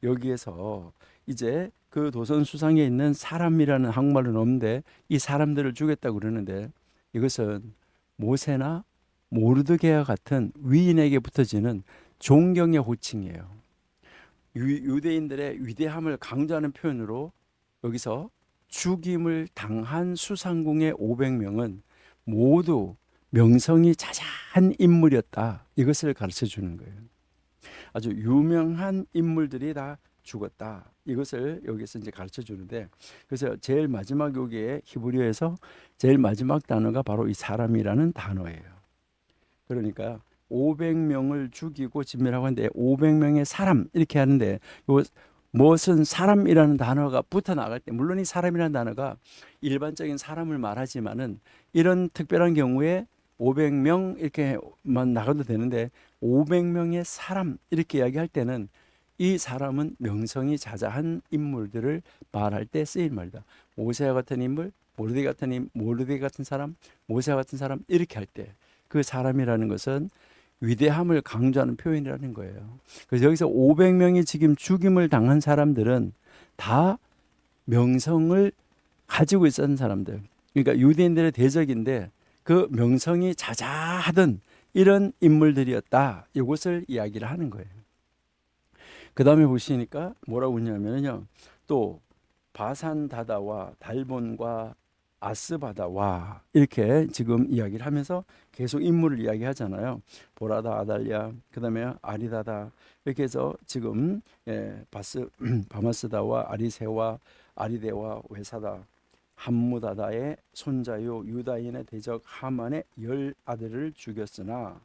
여기에서 이제 그 도선 수상에 있는 사람이라는 한국말은 없는데 이 사람들을 죽였다고 그러는데 이것은 모세나 모르드게와 같은 위인에게 붙어지는 존경의 호칭이에요. 유대인들의 위대함을 강조하는 표현으로 여기서 죽임을 당한 수상궁의 500명은 모두 명성이 자자한 인물이었다. 이것을 가르쳐 주는 거예요. 아주 유명한 인물들이 다 죽었다. 이것을 여기서 이제 가르쳐 주는데, 그래서 제일 마지막 여기에 히브리어에서 제일 마지막 단어가 바로 이 사람이라는 단어예요. 그러니까 500명을 죽이고 진멸하고 하는데 500명의 사람 이렇게 하는데, 요 무엇은 사람이라는 단어가 붙어 나갈 때, 물론 이 사람이라는 단어가 일반적인 사람을 말하지만은 이런 특별한 경우에 500명 이렇게만 나가도 되는데 500명의 사람 이렇게 이야기할 때는 이 사람은 명성이 자자한 인물들을 말할 때 쓰일 말이다. 모세와 같은 인물, 모르드게 같은 사람, 모세와 같은 사람 이렇게 할 때 그 사람이라는 것은 위대함을 강조하는 표현이라는 거예요. 그래서 여기서 500명이 지금 죽임을 당한 사람들은 다 명성을 가지고 있었던 사람들. 그러니까 유대인들의 대적인데 그 명성이 자자하던 이런 인물들이었다. 이것을 이야기를 하는 거예요. 그 다음에 보시니까 뭐라고 했냐면요. 또 바산 다다와 달본과 아스바다와 이렇게 지금 이야기를 하면서 계속 인물을 이야기하잖아요. 보라다, 아달랴, 그 다음에 아리다다 이렇게 해서 지금 바마스다와 아리세와 아리데와 외사다 함무다다의 손자요 유다인의 대적 하만의 10아들을 죽였으나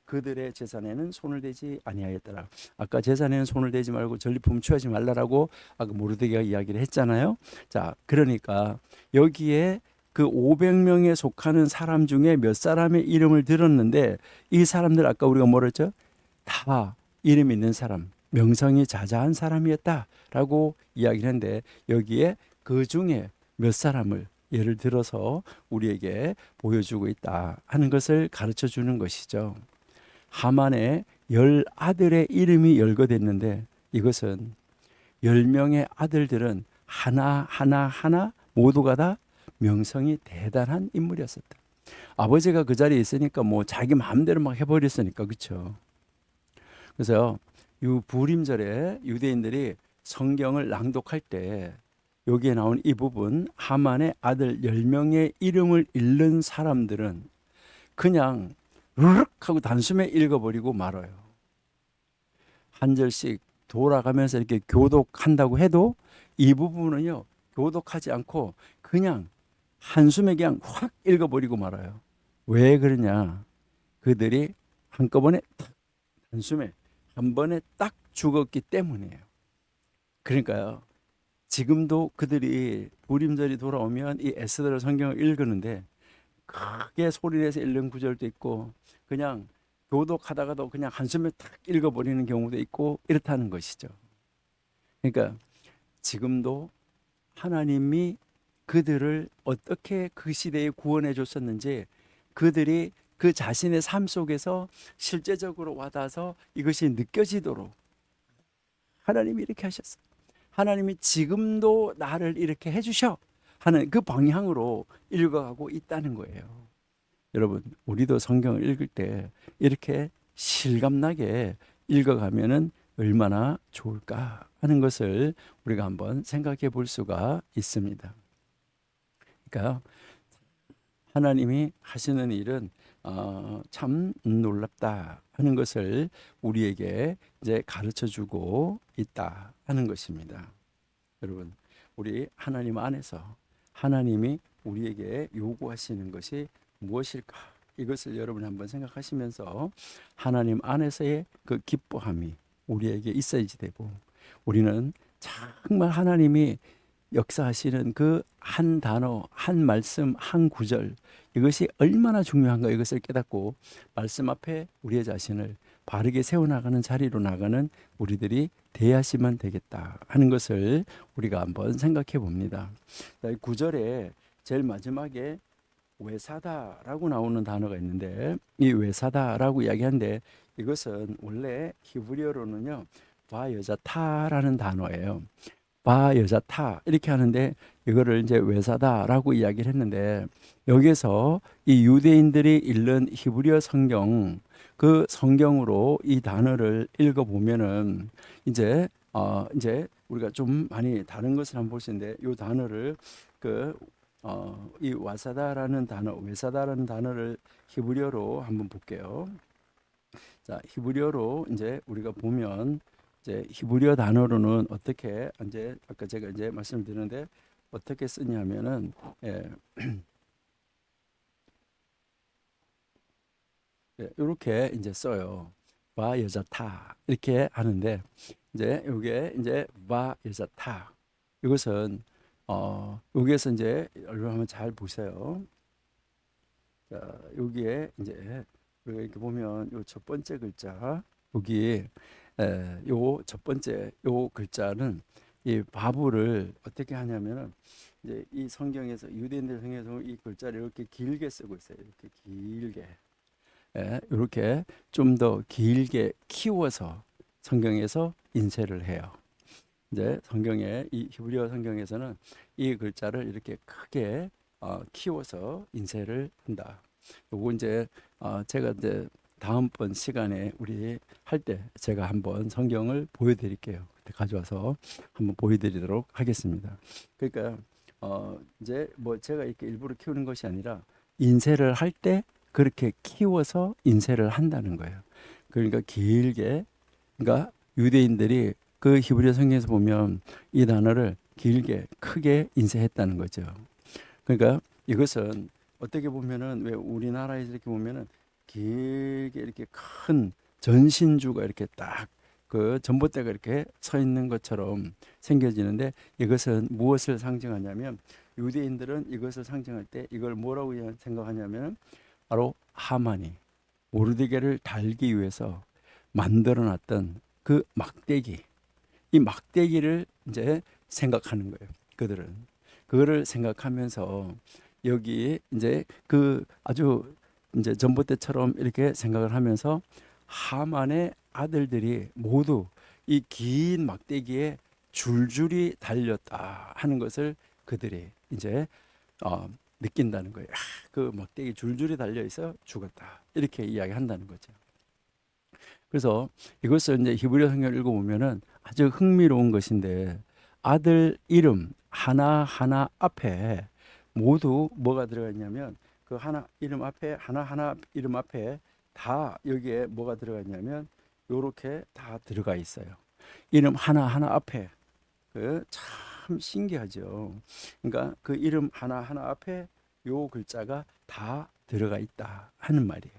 그들의 재산에는 손을 대지 아니하였더라. 아까 재산에는 손을 대지 말고 전리품 취하지 말라라고 아까 모르드게가 이야기를 했잖아요. 자, 그러니까 여기에 그 500명에 속하는 사람 중에 몇 사람의 이름을 들었는데 이 사람들 아까 우리가 뭐라 했죠? 다 이름 있는 사람, 명성이 자자한 사람이었다라고 이야기를 했는데 여기에 그 중에 몇 사람을 예를 들어서 우리에게 보여주고 있다 하는 것을 가르쳐 주는 것이죠. 하만의 10아들의 이름이 열거됐는데 이것은 10명의 아들들은 하나 모두가 다 명성이 대단한 인물이었었다. 아버지가 그 자리에 있으니까 뭐 자기 마음대로 막 해버렸으니까, 그렇죠? 그래서 이 부림절에 유대인들이 성경을 낭독할 때 여기에 나온 이 부분, 하만의 아들 10명의 이름을 읽는 사람들은 그냥 르륵 하고 단숨에 읽어버리고 말아요. 한 절씩 돌아가면서 이렇게 교독한다고 해도 이 부분은요, 교독하지 않고 그냥 한숨에 그냥 확 읽어버리고 말아요. 왜 그러냐? 그들이 한꺼번에 딱, 한숨에 한 번에 딱 죽었기 때문이에요. 그러니까요, 지금도 그들이 부림절이 돌아오면 이 에스더를 성경을 읽었는데 크게 소리내서 읽는 구절도 있고 그냥 교독하다가도 그냥 한숨에 탁 읽어버리는 경우도 있고 이렇다는 것이죠. 그러니까 지금도 하나님이 그들을 어떻게 그 시대에 구원해 줬었는지 그들이 그 자신의 삶 속에서 실제적으로 와닿아서 이것이 느껴지도록 하나님이 이렇게 하셨어요. 하나님이 지금도 나를 이렇게 해주셔 하는 그 방향으로 읽어가고 있다는 거예요. 여러분, 우리도 성경을 읽을 때 이렇게 실감나게 읽어가면은 얼마나 좋을까 하는 것을 우리가 한번 생각해 볼 수가 있습니다. 그러니까 하나님이 하시는 일은 참 놀랍다 하는 것을 우리에게 이제 가르쳐 주고 있다 하는 것입니다. 여러분, 우리 하나님 안에서 하나님이 우리에게 요구하시는 것이 무엇일까? 이것을 여러분이 한번 생각하시면서 하나님 안에서의 그 기뻐함이 우리에게 있어야지 되고, 우리는 정말 하나님이 역사하시는 그 한 단어, 한 말씀, 한 구절, 이것이 얼마나 중요한가 이것을 깨닫고 말씀 앞에 우리의 자신을 바르게 세워나가는 자리로 나가는 우리들이 되어야지만 되겠다 하는 것을 우리가 한번 생각해 봅니다. 이 구절에 제일 마지막에 외사다라고 나오는 단어가 있는데 이 외사다라고 이야기하는데 이것은 원래 히브리어로는요 바 여자 타라는 단어예요. 바 여자 타 이렇게 하는데 이거를 이제 외사다라고 이야기를 했는데 여기서 이 유대인들이 읽는 히브리어 성경 그 성경으로 이 단어를 읽어 보면은 이제 우리가 좀 많이 다른 것을 한번 볼 수 있는데 이 단어를 이 와사다라는 단어 외사다라는 단어를 히브리어로 한번 볼게요. 자, 히브리어로 이제 우리가 보면 이제 히브리어 단어로는 어떻게 이제 아까 제가 이제 말씀드렸는데 어떻게 쓰냐면은 이렇게 이제 써요. 와 여자 타 이렇게 하는데 이제 이게 이제 와 여자 타 이것은 여기에서 이제 여러분 한번 잘 보세요. 자, 여기에 이제 우리가 이렇게 보면 요 첫 번째 글자 여기 요 첫 번째 요 글자는 이 바브를 어떻게 하냐면은 이제 이 성경에서 유대인들 성경에서 이 글자를 이렇게 길게 쓰고 있어요. 이렇게 길게 이렇게 좀 더 길게 키워서 성경에서 인쇄를 해요. 이제 성경에 이 히브리어 성경에서는 이 글자를 이렇게 크게 키워서 인쇄를 한다. 요거 이제 제가 이제 다음번 시간에 우리 할 때 제가 한번 성경을 보여드릴게요. 그때 가져와서 한번 보여드리도록 하겠습니다. 그러니까 이제 뭐 제가 이렇게 일부러 키우는 것이 아니라 인쇄를 할 때 그렇게 키워서 인쇄를 한다는 거예요. 그러니까 길게, 그러니까 유대인들이 그 히브리어 성경에서 보면 이 단어를 길게 크게 인쇄했다는 거죠. 그러니까 이것은 어떻게 보면은 왜 우리나라에서 이렇게 보면은 길게 이렇게 큰 전신주가 이렇게 딱 그 전봇대가 이렇게 서 있는 것처럼 생겨지는데 이것은 무엇을 상징하냐면 유대인들은 이것을 상징할 때 이걸 뭐라고 생각하냐면 바로 하만이 모르드게를 달기 위해서 만들어 놨던 그 막대기, 이 막대기를 이제 생각하는 거예요. 그들은 그거를 생각하면서 여기 이제 그 아주 이제 전봇대처럼 이렇게 생각을 하면서 하만의 아들들이 모두 이 긴 막대기에 줄줄이 달렸다 하는 것을 그들이 이제 느낀다는 거예요. 그 막대기 줄줄이 달려 있어 죽었다 이렇게 이야기한다는 거죠. 그래서 이것을 이제 히브리어 성경을 읽어보면은 아주 흥미로운 것인데 아들 이름 하나하나 앞에 모두 뭐가 들어가 있냐면 그 하나 이름 앞에 하나하나 이름 앞에 다 여기에 뭐가 들어가 있냐면 요렇게 다 들어가 있어요. 이름 하나하나 앞에 참 신기하죠. 그러니까 그 이름 하나하나 앞에 요 글자가 다 들어가 있다 하는 말이에요.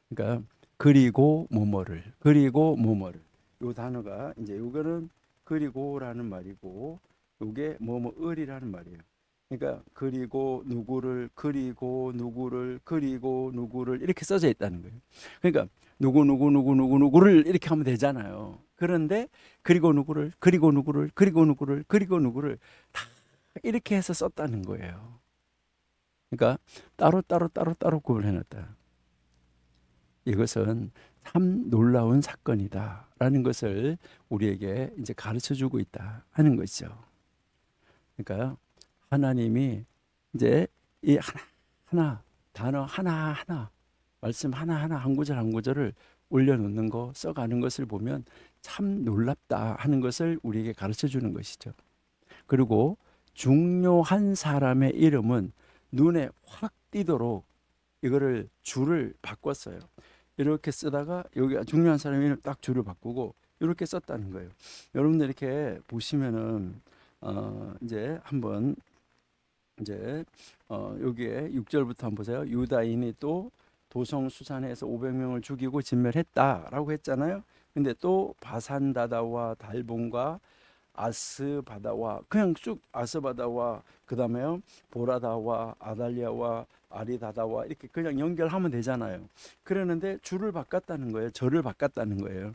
그러니까 그리고 뭐뭐를 요 단어가 이제 요거는 그리고라는 말이고 요게 뭐뭐을이라는 말이에요. 그러니까 그리고 누구를 이렇게 써져 있다는 거예요. 그러니까 누구를 이렇게 하면 되잖아요. 그런데 그리고 누구를 다 이렇게 해서 썼다는 거예요. 그러니까 따로 구분해 놨다. 이것은 참 놀라운 사건이다라는 것을 우리에게 이제 가르쳐 주고 있다 하는 것이죠. 그러니까 하나님이 이제 이 하나 단어 하나하나 말씀 하나하나 한 구절 한 구절을 올려놓는 거 써가는 것을 보면 참 놀랍다 하는 것을 우리에게 가르쳐 주는 것이죠. 그리고 중요한 사람의 이름은 눈에 확 띄도록 이거를 줄을 바꿨어요. 이렇게 쓰다가 여기 중요한 사람 이름 딱 줄을 바꾸고 이렇게 썼다는 거예요. 여러분들 이렇게 보시면은 이제 한번 이제 여기에 6절부터 한번 보세요. 유다인이 또 도성수산에서 500명을 죽이고 진멸했다라고 했잖아요. 근데 또 바산다다와 달본과 아스바다와 그냥 쭉 아스바다와 그다음에요 보라다와 아달리아와 아리다다와 이렇게 그냥 연결하면 되잖아요. 그러는데 줄을 바꿨다는 거예요. 절을 바꿨다는 거예요.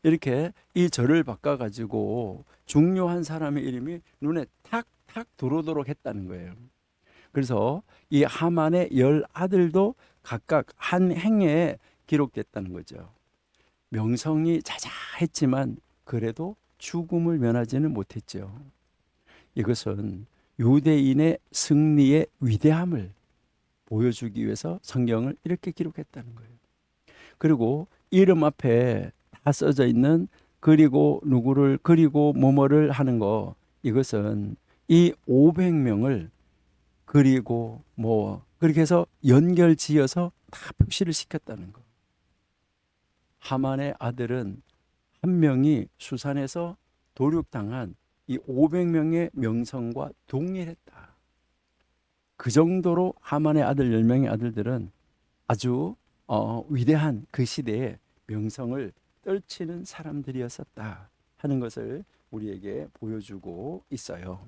이렇게 이 절을 바꿔 가지고 중요한 사람의 이름이 눈에 탁탁 들어오도록 했다는 거예요. 그래서 이 하만의 10아들도 각각 한 행에 기록됐다는 거죠. 명성이 자자했지만 그래도 죽음을 면하지는 못했죠. 이것은 유대인의 승리의 위대함을 보여주기 위해서 성경을 이렇게 기록했다는 거예요. 그리고 이름 앞에 다 써져 있는 그리고 누구를 그리고 뭐뭐를 하는 거 이것은 이 500명을 그리고 뭐 그렇게 해서 연결 지어서 다 표시를 시켰다는 거. 하만의 아들은 한 명이 수산에서 도륙당한 이 500명의 명성과 동일했다. 그 정도로 하만의 아들 10명의 아들들은 아주 위대한 그 시대의 명성을 떨치는 사람들이었었다 하는 것을 우리에게 보여주고 있어요.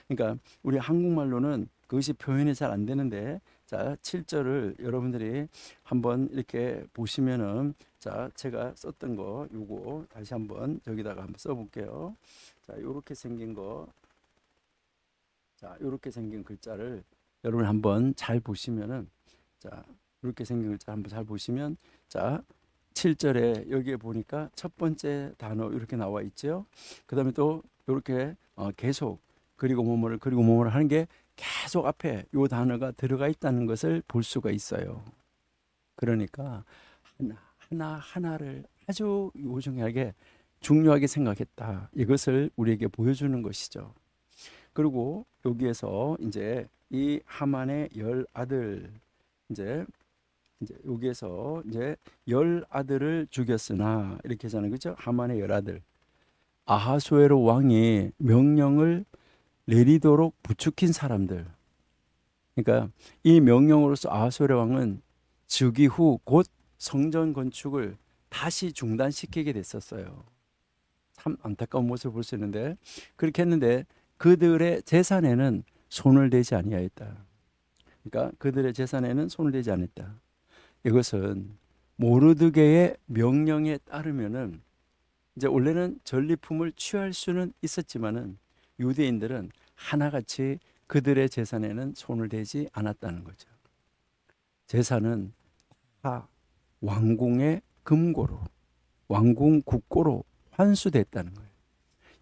그러니까 우리 한국말로는 그것이 표현이 잘 안 되는데, 자, 7절을 여러분들이 한번 이렇게 보시면은, 자, 제가 썼던 거 요거 다시 한번 저기다가 한번 써볼게요. 자, 요렇게 생긴 거, 자, 요렇게 생긴 글자를 여러분 한번 잘 보시면은, 자, 이렇게 생긴 글자 한번 잘 보시면, 자, 7절에 여기에 보니까 첫 번째 단어 이렇게 나와 있죠. 그 다음에 또 이렇게 계속 그리고 뭐뭐를 하는 게 계속 앞에 요 단어가 들어가 있다는 것을 볼 수가 있어요. 그러니까 하나하나를 아주 요중하게 중요하게 생각했다. 이것을 우리에게 보여주는 것이죠. 그리고 여기에서 이제 이 하만의 10아들, 이제 여기에서 이제 10아들을 죽였으나 이렇게 하잖아요. 그렇죠? 하만의 10아들. 아하수에로 왕이 명령을 내리도록 부추긴 사람들. 그러니까 이 명령으로서 아하수에로 왕은 즉위 후 곧 성전 건축을 다시 중단시키게 됐었어요. 참 안타까운 모습을 볼 수 있는데, 그렇게 했는데 그들의 재산에는 손을 대지 아니하였다. 그러니까 그들의 재산에는 손을 대지 않았다. 이것은 모르드게의 명령에 따르면은 이제 원래는 전리품을 취할 수는 있었지만은 유대인들은 하나같이 그들의 재산에는 손을 대지 않았다는 거죠. 재산은 다 왕궁의 금고로, 왕궁 국고로 환수됐다는 거예요.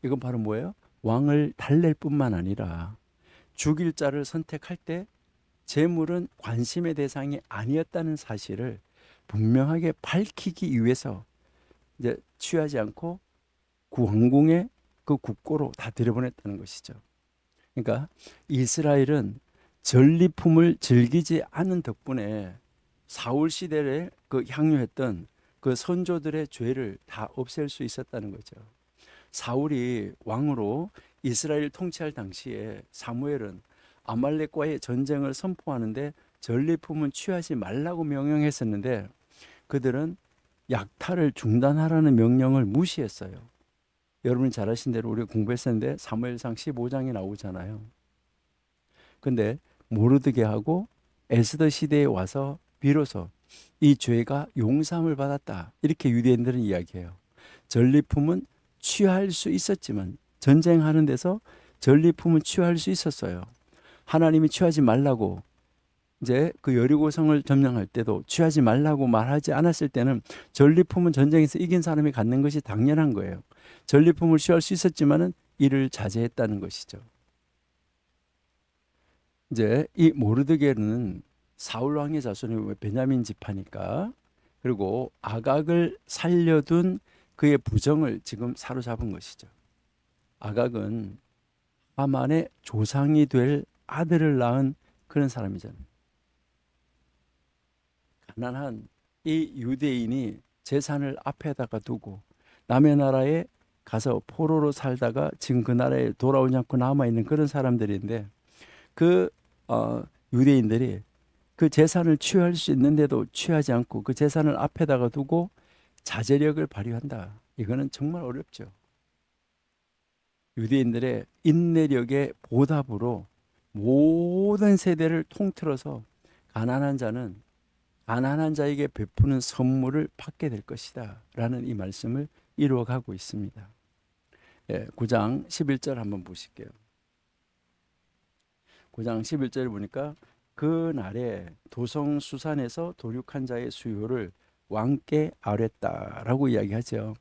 이건 바로 뭐예요? 왕을 달랠 뿐만 아니라 죽일 자를 선택할 때 재물은 관심의 대상이 아니었다는 사실을 분명하게 밝히기 위해서 이제 취하지 않고 왕궁의 그 국고로 다 들여보냈다는 것이죠. 그러니까 이스라엘은 전리품을 즐기지 않은 덕분에 사울 시대에 그 향유했던 그 선조들의 죄를 다 없앨 수 있었다는 거죠. 사울이 왕으로 이스라엘 통치할 당시에 사무엘은 아말렉과의 전쟁을 선포하는데 전리품은 취하지 말라고 명령했었는데 그들은 약탈을 중단하라는 명령을 무시했어요. 여러분이 잘 아신 대로 우리가 공부했었는데 사무엘상 15장에 나오잖아요. 근데 모르드게하고 에스더 시대에 와서 비로소 이 죄가 용서함을 받았다. 이렇게 유대인들은 이야기해요. 전리품은 취할 수 있었지만 전쟁하는 데서 전리품은 취할 수 있었어요. 하나님이 취하지 말라고 이제 그 여리고성을 점령할 때도 취하지 말라고 말하지 않았을 때는 전리품은 전쟁에서 이긴 사람이 갖는 것이 당연한 거예요. 전리품을 취할 수 있었지만은 이를 자제했다는 것이죠. 이제 이 모르드게는 사울 왕의 자손이 베냐민 지파니까, 그리고 아각을 살려둔 그의 부정을 지금 사로잡은 것이죠. 아각은 하만의 조상이 될 아들을 낳은 그런 사람이잖아요. 가난한 이 유대인이 재산을 앞에다가 두고 남의 나라에 가서 포로로 살다가 지금 그 나라에 돌아오지 않고 남아있는 그런 사람들인데, 그 유대인들이 그 재산을 취할 수 있는데도 취하지 않고 그 재산을 앞에다가 두고 자제력을 발휘한다. 이거는 정말 어렵죠. 유대인들의 인내력의 보답으로 모든 세대를 통틀어서 가난한 자는 가난한 자에게 베푸는 선물을 받게 될 것이다 라는 이 말씀을 이루어가고 있습니다. 9장 11절 한번 보실게요. 9장 11절을 보니까 그 날에 도성 수산에서 도륙한 자의 수요를 왕께 아뢰다라고 이야기하죠.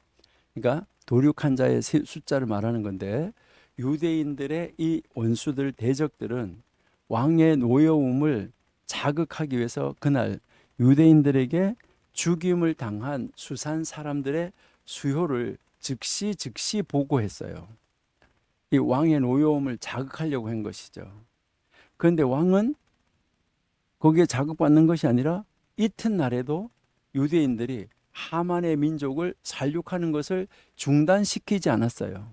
그러니까 도륙한 자의 숫자를 말하는 건데, 유대인들의 이 원수들 대적들은 왕의 노여움을 자극하기 위해서 그날 유대인들에게 죽임을 당한 수산 사람들의 수효를 즉시 보고했어요. 이 왕의 노여움을 자극하려고 한 것이죠. 그런데 왕은 거기에 자극받는 것이 아니라 이튿날에도 유대인들이 하만의 민족을 살육하는 것을 중단시키지 않았어요.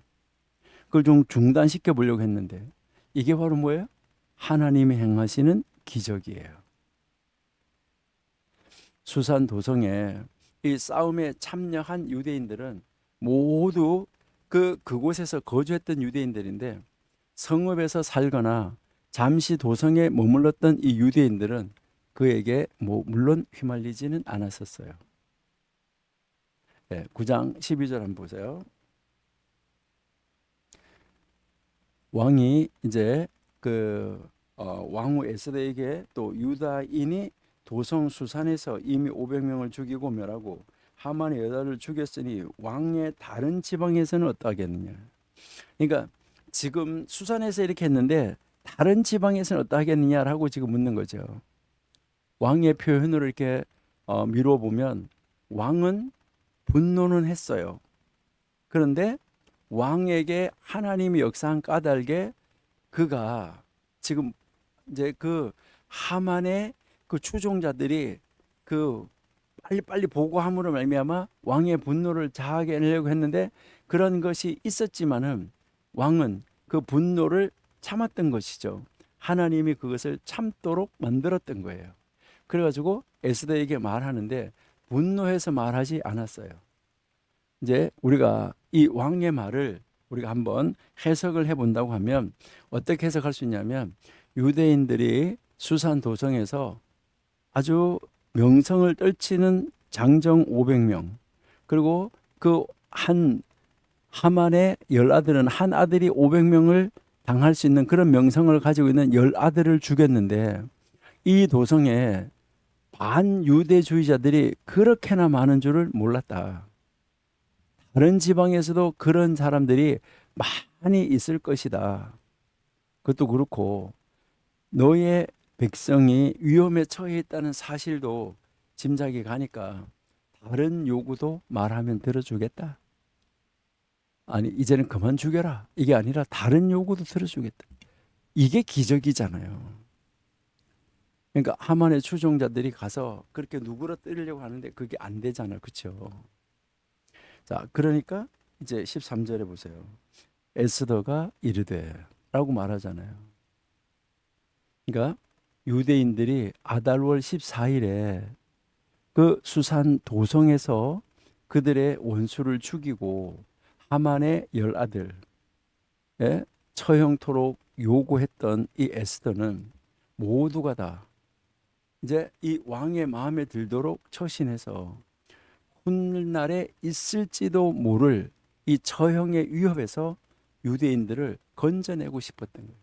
그걸 좀 중단시켜 보려고 했는데 이게 바로 뭐예요? 하나님이 행하시는 기적이에요. 수산 도성에 이 싸움에 참여한 유대인들은 모두 그곳에서 거주했던 유대인들인데 성읍에서 살거나 잠시 도성에 머물렀던 이 유대인들은 그에게 물론 휘말리지는 않았었어요. 네, 9장 12절 한번 보세요. 왕이 이제 왕후 에스더에게 또 유다인이 도성 수산에서 이미 500명을 죽이고 멸하고 하만의 여자를 죽였으니 왕의 다른 지방에서는 어떠하겠느냐. 그러니까 지금 수산에서 이렇게 했는데 다른 지방에서는 어떠하겠느냐라고 지금 묻는 거죠. 왕의 표현으로 이렇게 미루어 보면 왕은 분노는 했어요. 그런데 왕에게 하나님이 역사한 까닭에 그가 지금 이제 그 하만의 그 추종자들이 그 빨리빨리 보고함으로 말미암아 왕의 분노를 자하게 하려고 했는데 그런 것이 있었지만은 왕은 그 분노를 참았던 것이죠. 하나님이 그것을 참도록 만들었던 거예요. 그래가지고 에스더에게 말하는데 분노해서 말하지 않았어요. 이제 우리가 이 왕의 말을 우리가 한번 해석을 해본다고 하면 어떻게 해석할 수 있냐면 유대인들이 수산 도성에서 아주 명성을 떨치는 장정 500명 그리고 그 한 하만의 10아들은 한 아들이 500명을 당할 수 있는 그런 명성을 가지고 있는 10아들을 죽였는데 이 도성에 반유대주의자들이 그렇게나 많은 줄을 몰랐다. 다른 지방에서도 그런 사람들이 많이 있을 것이다. 그것도 그렇고 너의 백성이 위험에 처해 있다는 사실도 짐작이 가니까 다른 요구도 말하면 들어주겠다. 아니 이제는 그만 죽여라. 이게 아니라 다른 요구도 들어주겠다. 이게 기적이잖아요. 그러니까 하만의 추종자들이 가서 그렇게 누그러뜨리려고 하는데 그게 안 되잖아요. 그렇죠? 자, 그러니까 이제 13절에 보세요. 에스더가 이르되 라고 말하잖아요. 그러니까 유대인들이 아달월 14일에 그 수산 도성에서 그들의 원수를 죽이고 하만의 10아들에 처형토록 요구했던 이 에스더는 모두가 다 이제 이 왕의 마음에 들도록 처신해서 훗날에 있을지도 모를 이 처형의 위협에서 유대인들을 건져내고 싶었던 거예요.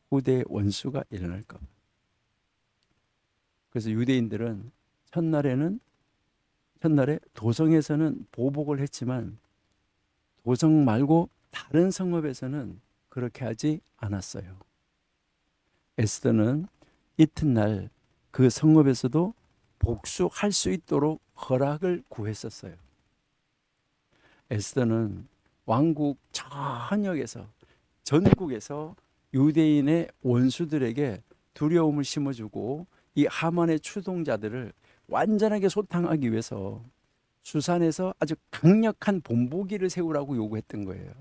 후대의 원수가 일어날까 봐. 그래서 유대인들은 첫날에 도성에서는 보복을 했지만 도성 말고 다른 성읍에서는 그렇게 하지 않았어요. 에스더는 이튿날 그 성읍에서도 복수할 수 있도록 허락을 구했었어요. 에스더는 왕국 전역에서 전국에서 유대인의 원수들에게 두려움을 심어주고 이 하만의 추종자들을 완전하게 소탕하기 위해서 수산에서 아주 강력한 본보기를 세우라고 요구했던 거예요.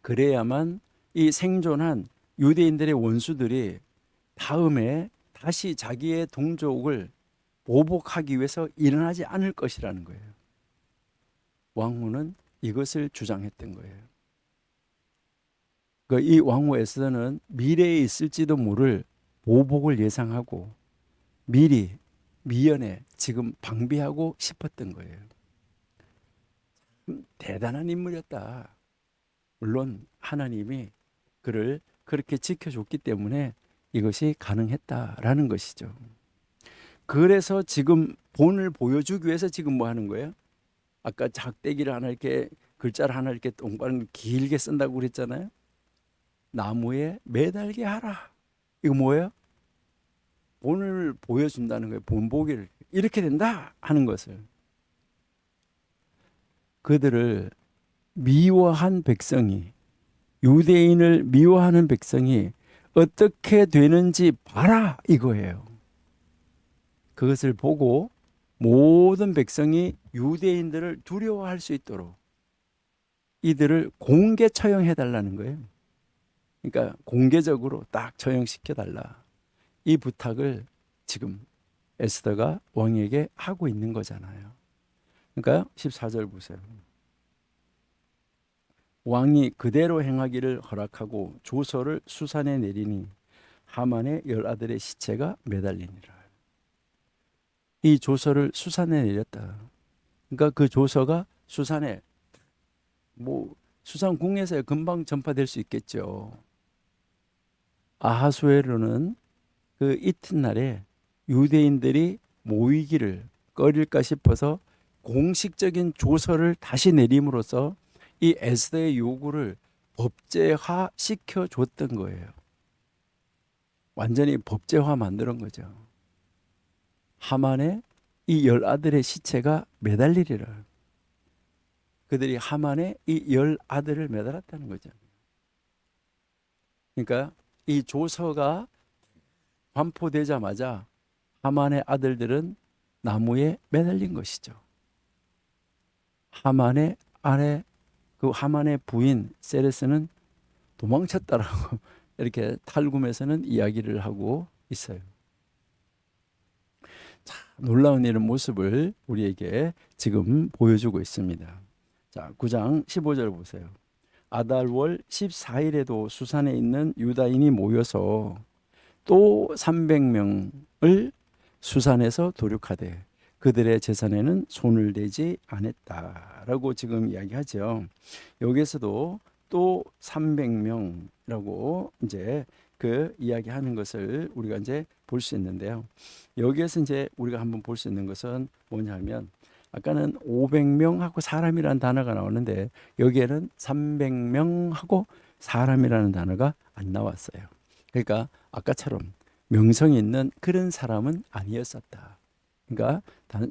그래야만 이 생존한 유대인들의 원수들이 다음에 다시 자기의 동족을 보복하기 위해서 일어나지 않을 것이라는 거예요. 왕후는 이것을 주장했던 거예요. 이 왕후 에스더는 미래에 있을지도 모를 보복을 예상하고 미리 미연에 지금 방비하고 싶었던 거예요. 대단한 인물이었다. 물론 하나님이 그를 그렇게 지켜줬기 때문에 이것이 가능했다라는 것이죠. 그래서 지금 본을 보여주기 위해서 지금 뭐 하는 거예요? 아까 작대기를 하나 이렇게 글자를 하나 이렇게 동그란 길게 쓴다고 그랬잖아요. 나무에 매달게 하라. 이거 뭐예요? 본을 보여준다는 거예요. 본보기를 이렇게 된다 하는 것을. 그들을 미워한 백성이 유대인을 미워하는 백성이 어떻게 되는지 봐라 이거예요. 그것을 보고 모든 백성이 유대인들을 두려워할 수 있도록 이들을 공개 처형해 달라는 거예요. 그러니까 공개적으로 딱 처형시켜 달라. 이 부탁을 지금 에스더가 왕에게 하고 있는 거잖아요. 그러니까 14절 보세요. 왕이 그대로 행하기를 허락하고 조서를 수산에 내리니 하만의 10아들의 시체가 매달리니라. 이 조서를 수산에 내렸다. 그러니까 그 조서가 수산에 뭐 수산궁에서 금방 전파될 수 있겠죠. 아하수에로는 그 이튿날에 유대인들이 모이기를 꺼릴까 싶어서 공식적인 조서를 다시 내림으로써 이 에스더의 요구를 법제화 시켜 줬던 거예요. 완전히 법제화 만드는 거죠. 하만의 이 10아들의 시체가 매달리리라. 그들이 하만의 이 10아들을 매달았다는 거죠. 그러니까 이 조서가 반포되자마자 하만의 아들들은 나무에 매달린 것이죠. 하만의 아내, 그 하만의 부인 세레스는 도망쳤다라고 이렇게 탈굼에서는 이야기를 하고 있어요. 자, 놀라운 이런 모습을 우리에게 지금 보여주고 있습니다. 자, 9장 15절 보세요. 아달월 14일에도 수산에 있는 유다인이 모여서 또 300명을 수산에서 도륙하되 그들의 재산에는 손을 대지 않았다라고 지금 이야기하죠. 여기에서도 또 300명이라고 이제 그 이야기하는 것을 우리가 이제 볼 수 있는데요. 여기에서 이제 우리가 한번 볼 수 있는 것은 뭐냐면 아까는 500명하고 사람이라는 단어가 나오는데 여기에는 300명하고 사람이라는 단어가 안 나왔어요. 그러니까 아까처럼 명성이 있는 그런 사람은 아니었었다. 그러니까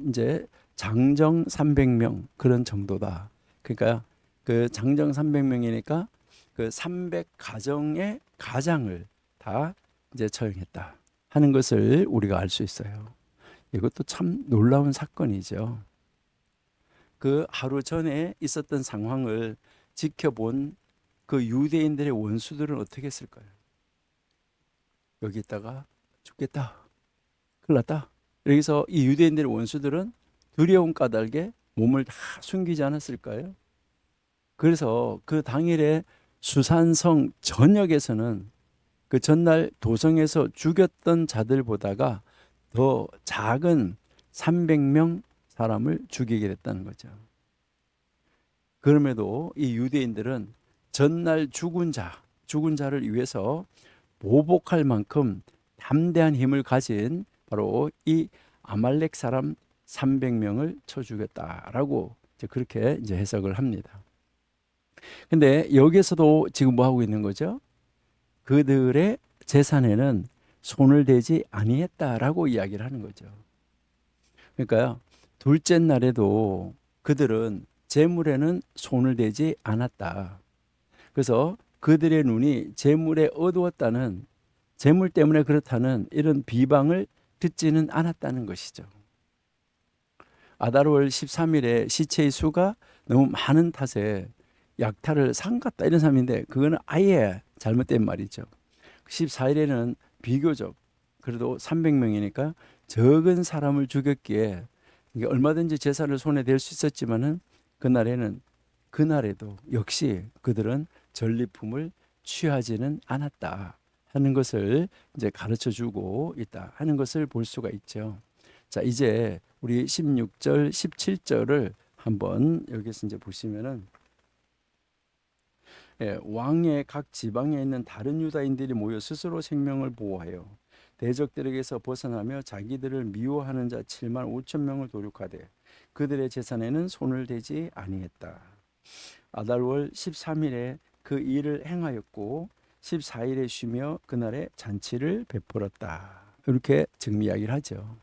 이제 장정 300명 그런 정도다. 그러니까 그 장정 300명이니까 그 300가정의 가장을 다 이제 처형했다 하는 것을 우리가 알 수 있어요. 이것도 참 놀라운 사건이죠. 그 하루 전에 있었던 상황을 지켜본 그 유대인들의 원수들은 어떻게 했을까요? 여기 있다가 죽겠다, 큰일 났다. 여기서 이 유대인들의 원수들은 두려움 까닭에 몸을 다 숨기지 않았을까요? 그래서 그 당일에 수산성 전역에서는 그 전날 도성에서 죽였던 자들보다가 더 작은 300명 사람을 죽이게 됐다는 거죠. 그럼에도 이 유대인들은 전날 죽은 자를 위해서 보복할 만큼 담대한 힘을 가진 바로 이 아말렉 사람 300명을 쳐 죽였다라고 이제 그렇게 이제 해석을 합니다. 근데 여기에서도 지금 뭐 하고 있는 거죠? 그들의 재산에는 손을 대지 아니했다라고 이야기를 하는 거죠. 그러니까요, 둘째 날에도 그들은 재물에는 손을 대지 않았다. 그래서 그들의 눈이 재물에 어두웠다는, 재물 때문에 그렇다는 이런 비방을 듣지는 않았다는 것이죠. 아달월 13일에 시체의 수가 너무 많은 탓에 약탈을 삼갔다 이런 사람인데 그거는 아예 잘못된 말이죠. 14일에는 비교적 그래도 300명이니까 적은 사람을 죽였기에 얼마든지 재산을 손에 댈 수 있었지만은 그날에도 역시 그들은 전리품을 취하지는 않았다 하는 것을 이제 가르쳐 주고 있다 하는 것을 볼 수가 있죠. 자, 이제 우리 16절, 17절을 한번 여기서 이제 보시면은 왕의 각 지방에 있는 다른 유다인들이 모여 스스로 생명을 보호하여 대적들에게서 벗어나며 자기들을 미워하는 자 7만 5천 명을 도륙하되 그들의 재산에는 손을 대지 아니했다. 아달월 13일에 그 일을 행하였고 14일에 쉬며 그날에 잔치를 베풀었다. 이렇게 지금 이야기를 하죠.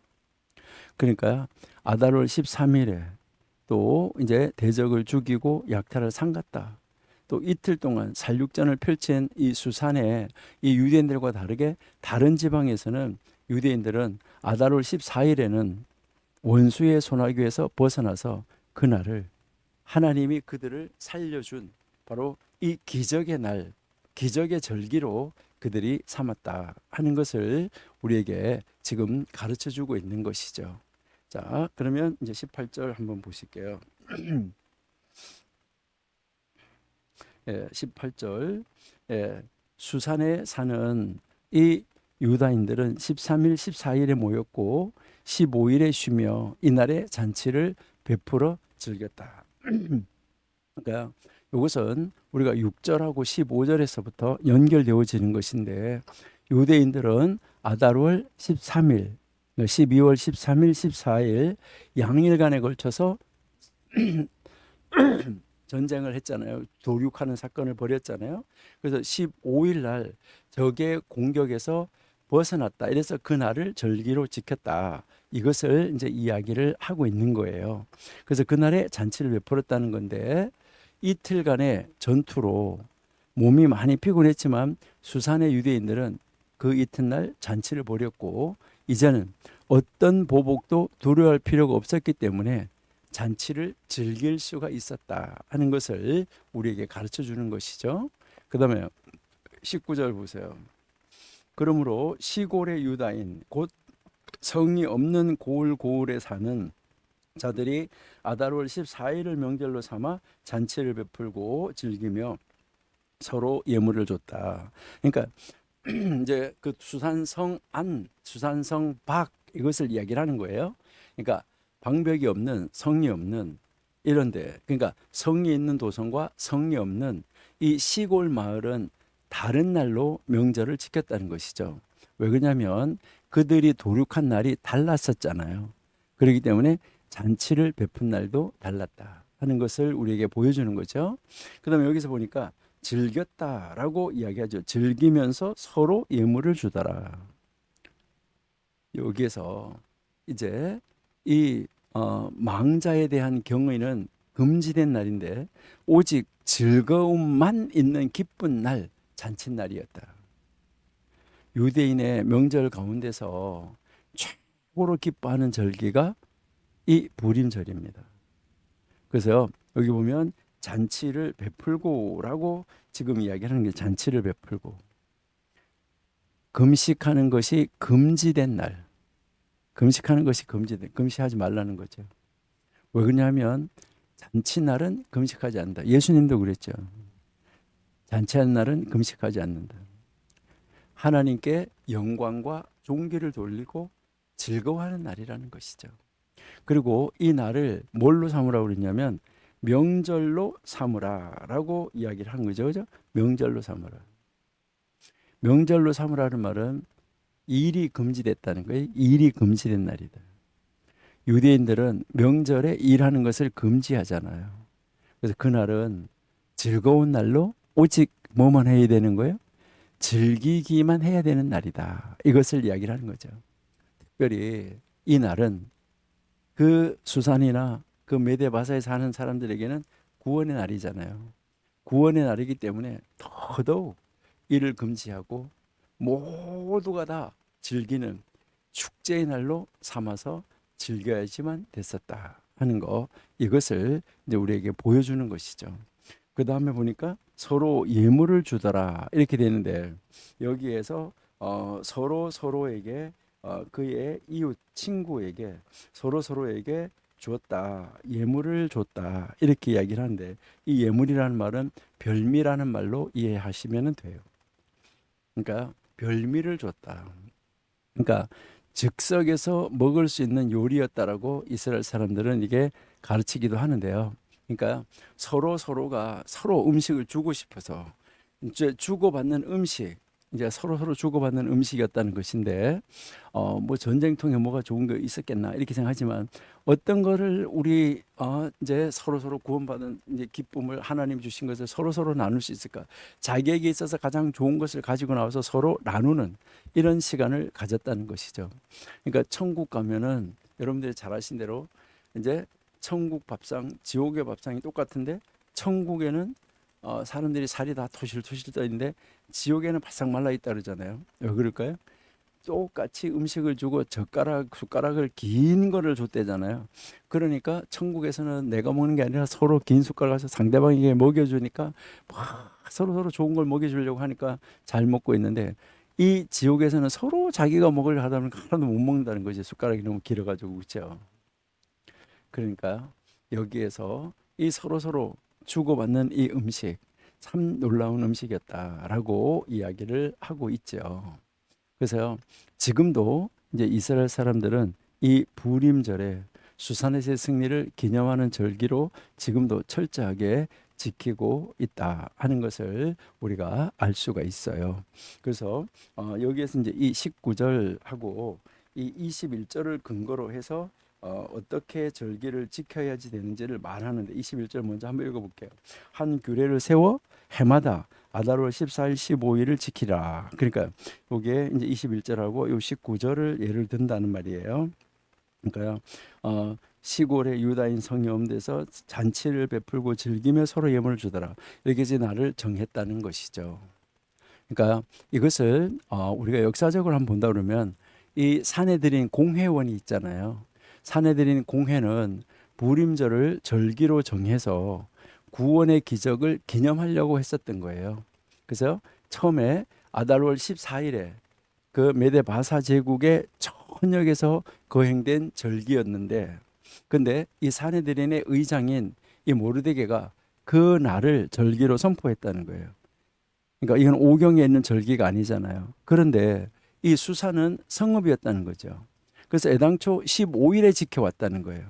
그러니까 아달월 13일에 또 이제 대적을 죽이고 약탈을 삼갔다. 또 이틀 동안 살육전을 펼친 이 수산에 이 유대인들과 다르게 다른 지방에서는 유대인들은 아달월 14일에는 원수의 손아귀에서 벗어나서 그날을 하나님이 그들을 살려준 바로 이 기적의 날, 기적의 절기로 그들이 삼았다 하는 것을 우리에게 지금 가르쳐 주고 있는 것이죠. 자, 그러면 이제 18절 한번 보실게요. 예, 18절. 예, 수산에 사는 이 유다인들은 13일, 14일에 모였고 15일에 쉬며 이날에 잔치를 베풀어 즐겼다. 그러니까 이것은 우리가 6절하고 15절에서부터 연결되어지는 것인데 유대인들은 아달월 13일, 12월 13일, 14일 양일간에 걸쳐서 전쟁을 했잖아요. 도륙하는 사건을 벌였잖아요. 그래서 15일 날 적의 공격에서 벗어났다. 이래서 그날을 절기로 지켰다. 이것을 이제 이야기를 하고 있는 거예요. 그래서 그날에 잔치를 베풀었다는 건데 이틀간의 전투로 몸이 많이 피곤했지만 수산의 유대인들은 그 이튿날 잔치를 벌였고 이제는 어떤 보복도 두려워할 필요가 없었기 때문에 잔치를 즐길 수가 있었다 하는 것을 우리에게 가르쳐 주는 것이죠. 그 다음에 19절 보세요. 그러므로 시골의 유다인 곧 성이 없는 고을에 사는 자들이 아달월 14일을 명절로 삼아 잔치를 베풀고 즐기며 서로 예물을 줬다. 그러니까 이제 그 수산성 안, 수산성 박 이것을 이야기를 하는 거예요. 그러니까 방벽이 없는 성이 없는 이런데 그러니까 성이 있는 도성과 성이 없는 이 시골 마을은 다른 날로 명절을 지켰다는 것이죠. 왜 그러냐면 그들이 도륙한 날이 달랐었잖아요. 그렇기 때문에 잔치를 베푼 날도 달랐다 하는 것을 우리에게 보여주는 거죠. 그다음에 여기서 보니까 즐겼다라고 이야기하죠. 즐기면서 서로 예물을 주더라. 여기에서 이제 이 망자에 대한 경의는 금지된 날인데 오직 즐거움만 있는 기쁜 날, 잔칫날이었다. 유대인의 명절 가운데서 최고로 기뻐하는 절기가 이 부림절입니다. 그래서 여기 보면 잔치를 베풀고라고 지금 이야기하는 게 잔치를 베풀고 금식하는 것이 금지된 날, 금식하는 것이 금시하지 말라는 거죠. 왜 그러냐면 잔치날은 금식하지 않는다. 예수님도 그랬죠. 잔치하는 날은 금식하지 않는다. 하나님께 영광과 존귀를 돌리고 즐거워하는 날이라는 것이죠. 그리고 이 날을 뭘로 삼으라고 그랬냐면 명절로 삼으라라고 이야기를 한 거죠. 그죠? 명절로 삼으라. 명절로 삼으라는 말은 일이 금지됐다는 거예요. 일이 금지된 날이다. 유대인들은 명절에 일하는 것을 금지하잖아요. 그래서 그날은 즐거운 날로 오직 뭐만 해야 되는 거예요? 즐기기만 해야 되는 날이다. 이것을 이야기를 하는 거죠. 특별히 이 날은 그 수산이나 그 메데바사에 사는 사람들에게는 구원의 날이잖아요. 구원의 날이기 때문에 더더욱 일을 금지하고 모두가 다 즐기는 축제의 날로 삼아서 즐겨야지만 됐었다 하는 거 이것을 이제 우리에게 보여주는 것이죠. 그 다음에 보니까 서로 예물을 주더라 이렇게 되는데 여기에서 서로 서로에게 그의 이웃 친구에게 서로 서로에게 주었다 예물을 줬다 이렇게 이야기를 하는데 이 예물이라는 말은 별미라는 말로 이해하시면 돼요. 그러니까 별미를 줬다. 그러니까 즉석에서 먹을 수 있는 요리였다라고 이스라엘 사람들은 이게 가르치기도 하는데요. 그러니까 서로 서로가 서로 음식을 주고 싶어서 이제 주고받는 음식, 이제 서로 서로 주고받는 음식이었다는 것인데, 뭐 전쟁통에 뭐가 좋은 거 있었겠나 이렇게 생각하지만 어떤 거를 우리 이제 서로 서로 구원받은 이제 기쁨을 하나님 주신 것을 서로 서로 나눌 수 있을까? 자기에게 있어서 가장 좋은 것을 가지고 나와서 서로 나누는 이런 시간을 가졌다는 것이죠. 그러니까 천국 가면은 여러분들이 잘 아신 대로 이제 천국 밥상, 지옥의 밥상이 똑같은데 천국에는 사람들이 살이 다 토실토실 떠 있는데 지옥에는 바싹 말라 있다 그러잖아요. 왜 그럴까요? 똑같이 음식을 주고 숟가락을 긴 거를 줬대잖아요. 그러니까 천국에서는 내가 먹는 게 아니라 서로 긴 숟가락 가서 상대방에게 먹여주니까 막 서로 좋은 걸 먹여주려고 하니까 잘 먹고 있는데, 이 지옥에서는 서로 자기가 먹으려 하다 보니까 하나도 못 먹는다는 거지. 숟가락이 너무 길어가지고. 그렇죠. 그러니까 여기에서 이 서로 주고받는 이 음식, 참 놀라운 음식이었다라고 이야기를 하고 있죠. 그래서 지금도 이제 이스라엘 사람들은 이 부림절에 수산에서의 승리를 기념하는 절기로 지금도 철저하게 지키고 있다 하는 것을 우리가 알 수가 있어요. 그래서 여기에서 이제 이 19절하고 이 21절을 근거로 해서 어떻게 절기를 지켜야지 되는지를 말하는데, 21절 먼저 한번 읽어볼게요. 한 규례를 세워 해마다 아달월 14일 15일을 지키라. 그러니까 이게 이제 21절하고 요 19절을 예를 든다는 말이에요. 그러니까요. 시골의 유다인 성이 없는 데서 잔치를 베풀고 즐기며 서로 예물을 주더라. 이렇게 이제 날을 정했다는 것이죠. 그러니까 이것을 우리가 역사적으로 한번 본다 그러면 이 사내들인 공회원이 있잖아요. 사내들인 공회는 부림절을 절기로 정해서 구원의 기적을 기념하려고 했었던 거예요. 그래서 처음에 아달월 14일에 그 메데 바사 제국의 전역에서 거행된 절기였는데, 근데 이 사내들인의 의장인 이 모르드게가 그 날을 절기로 선포했다는 거예요. 그러니까 이건 오경에 있는 절기가 아니잖아요. 그런데 이 수사는 성읍이었다는 거죠. 그래서 애당초 15일에 지켜왔다는 거예요.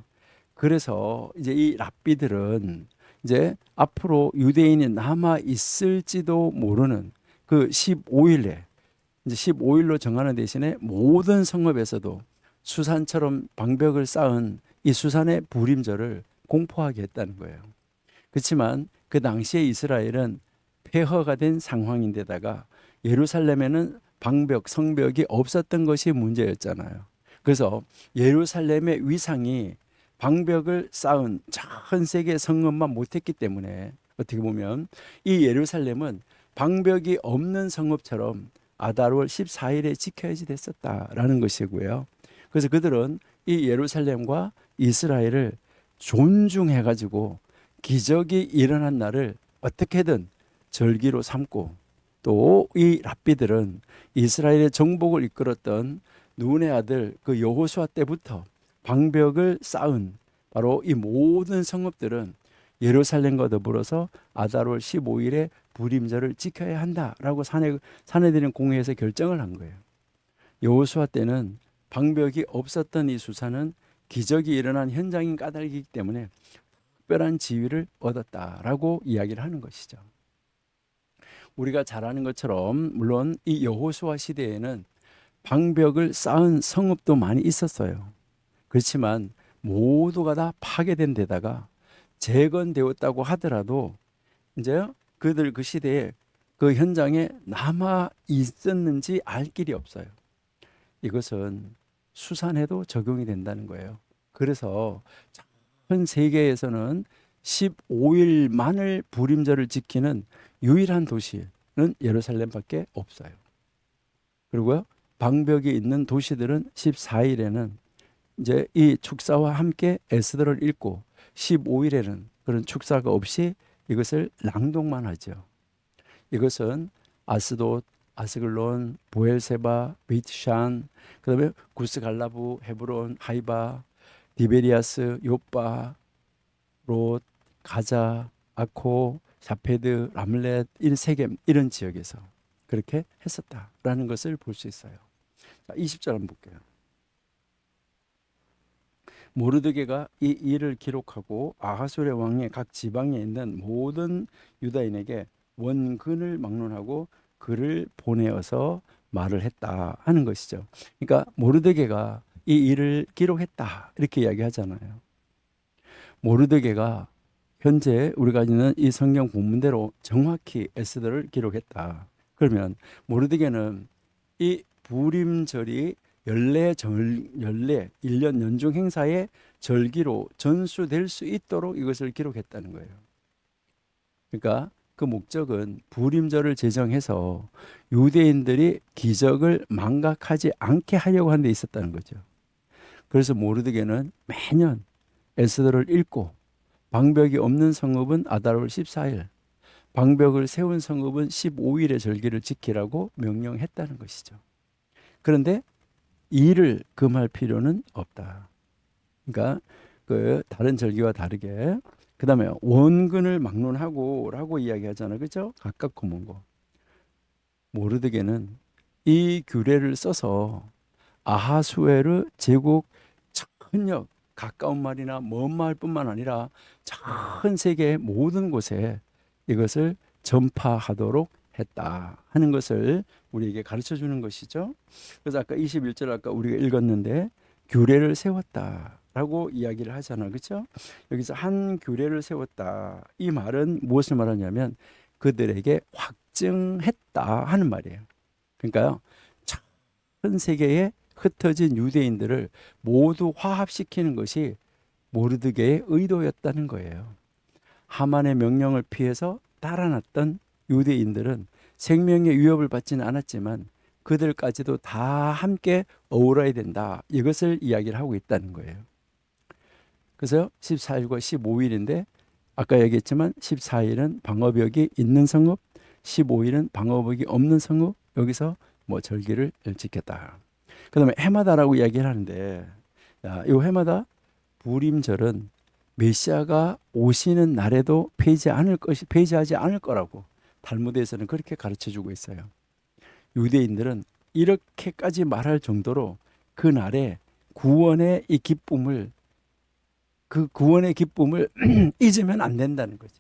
그래서 이제 이 랍비들은 이제 앞으로 유대인이 남아 있을지도 모르는 그 15일에, 이제 15일로 정하는 대신에 모든 성읍에서도 수산처럼 방벽을 쌓은 이 수산의 부림절을 공포하게 했다는 거예요. 그렇지만 그 당시에 이스라엘은 폐허가 된 상황인데다가 예루살렘에는 방벽, 성벽이 없었던 것이 문제였잖아요. 그래서 예루살렘의 위상이 방벽을 쌓은 전 세계 성읍만 못했기 때문에, 어떻게 보면 이 예루살렘은 방벽이 없는 성읍처럼 아달월 14일에 지켜야지 됐었다라는 것이고요. 그래서 그들은 이 예루살렘과 이스라엘을 존중해가지고 기적이 일어난 날을 어떻게든 절기로 삼고, 또 이 랍비들은 이스라엘의 정복을 이끌었던 눈의 아들 그 여호수아 때부터 방벽을 쌓은 바로 이 모든 성읍들은 예루살렘과 더불어서 아달월 15일에 부림절을 지켜야 한다라고 사내들인 공회에서 결정을 한 거예요. 여호수아 때는 방벽이 없었던 이 수사는 기적이 일어난 현장인 까닭이기 때문에 특별한 지위를 얻었다라고 이야기를 하는 것이죠. 우리가 잘 아는 것처럼 물론 이 여호수아 시대에는 방벽을 쌓은 성읍도 많이 있었어요. 그렇지만 모두가 다 파괴된 데다가 재건되었다고 하더라도 이제 그들 그 시대에 그 현장에 남아 있었는지 알 길이 없어요. 이것은 수산에도 적용이 된다는 거예요. 그래서 전 세계에서는 15일만을 부림절을 지키는 유일한 도시는 예루살렘밖에 없어요. 그리고요, 방벽이 있는 도시들은 14일에는 이제 이 축사와 함께 에스더를 읽고 15일에는 그런 축사가 없이 이것을 낭독만 하죠. 이것은 아스돗, 아스글론, 보엘세바, 베이트샨, 그다음에 구스갈라부, 헤브론, 하이바, 디베리아스, 요빠, 롯, 가자, 아코, 샤페드, 람렛, 세겜 이런 지역에서 그렇게 했었다라는 것을 볼 수 있어요. 자, 20절 한번 볼게요. 모르드게가 이 일을 기록하고 아하수르 왕의 각 지방에 있는 모든 유다인에게 원근을 막론하고 글을 보내어서 말을 했다 하는 것이죠. 그러니까 모르드게가 이 일을 기록했다 이렇게 이야기하잖아요. 모르드게가 현재 우리가 있는 이 성경 본문대로 정확히 에스더를 기록했다. 그러면 모르드게는 이 부림절이 연례 1년 연중 행사의 절기로 전수될 수 있도록 이것을 기록했다는 거예요. 그러니까 그 목적은 부림절을 제정해서 유대인들이 기적을 망각하지 않게 하려고 하는 데 있었다는 거죠. 그래서 모르드게는 매년 에스더를 읽고 방벽이 없는 성읍은 아달월 14일, 방벽을 세운 성읍은 15일의 절기를 지키라고 명령했다는 것이죠. 그런데 이를 금할 필요는 없다. 그러니까 그 다른 절기와 다르게 그다음에 원근을 막론하고라고 이야기하잖아요. 그렇죠? 가깝고 먼 거. 모르드게는 이 규례를 써서 아하수에르 제국 전역 가까운 말이나 먼 말뿐만 아니라 전 세계 모든 곳에 이것을 전파하도록 했다 하는 것을 우리에게 가르쳐 주는 것이죠. 그래서 아까 21절 아까 우리가 읽었는데 규례를 세웠다라고 이야기를 하잖아. 그렇죠? 여기서 한 규례를 세웠다. 이 말은 무엇을 말하냐면 그들에게 확증했다 하는 말이에요. 그러니까요. 전 세계에 흩어진 유대인들을 모두 화합시키는 것이 모르드게의 의도였다는 거예요. 하만의 명령을 피해서 달아났던 유대인들은 생명의 위협을 받지는 않았지만 그들까지도 다 함께 어우러야 된다. 이것을 이야기를 하고 있다는 거예요. 그래서 14일과 15일인데 아까 얘기했지만 14일은 방어벽이 있는 성읍, 15일은 방어벽이 없는 성읍, 여기서 뭐 절기를 지켰다. 그 다음에 해마다라고 이야기를 하는데 이 해마다 부림절은 메시아가 오시는 날에도 폐지하지 않을 거라고 탈무드에서는 그렇게 가르쳐주고 있어요. 유대인들은 이렇게까지 말할 정도로 그 날에 구원의 이 기쁨을 그 구원의 기쁨을 잊으면 안 된다는 거죠.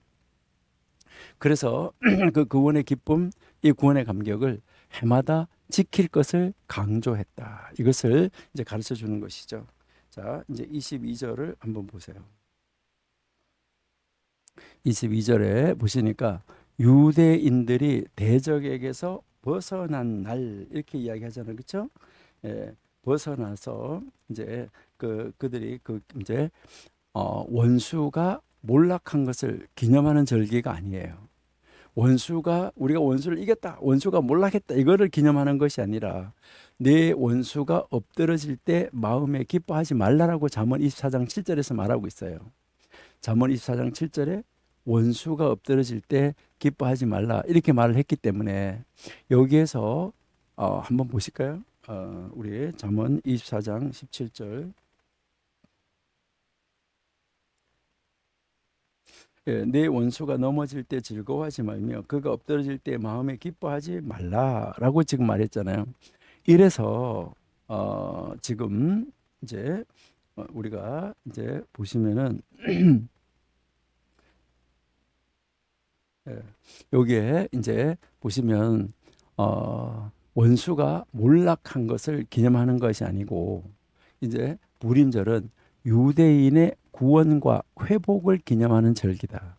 그래서 그 구원의 기쁨, 이 구원의 감격을 해마다 지킬 것을 강조했다. 이것을 이제 가르쳐 주는 것이죠. 자, 이제 22절을 한번 보세요. 22절에 보시니까 유대인들이 대적에게서 벗어난 날 이렇게 이야기하잖아요. 그렇죠? 예, 벗어나서 이제 그들이 이제 원수가 몰락한 것을 기념하는 절기가 아니에요. 우리가 원수를 이겼다, 원수가 몰락했다, 이거를 기념하는 것이 아니라 내 원수가 엎드러질 때 마음에 기뻐하지 말라라고 잠언 24장 7절에서 말하고 있어요. 잠언 24장 7절에 원수가 엎드러질 때 기뻐하지 말라 이렇게 말을 했기 때문에 여기에서 한번 보실까요? 우리 잠언 24장 17절. 예, 내 원수가 넘어질 때 즐거워하지 말며 그가 엎드러질 때 마음에 기뻐하지 말라라고 지금 말했잖아요. 이래서 지금 이제 우리가 이제 보시면은 예, 여기에 이제 보시면 원수가 몰락한 것을 기념하는 것이 아니고 이제 불임절은 유대인의 구원과 회복을 기념하는 절기다.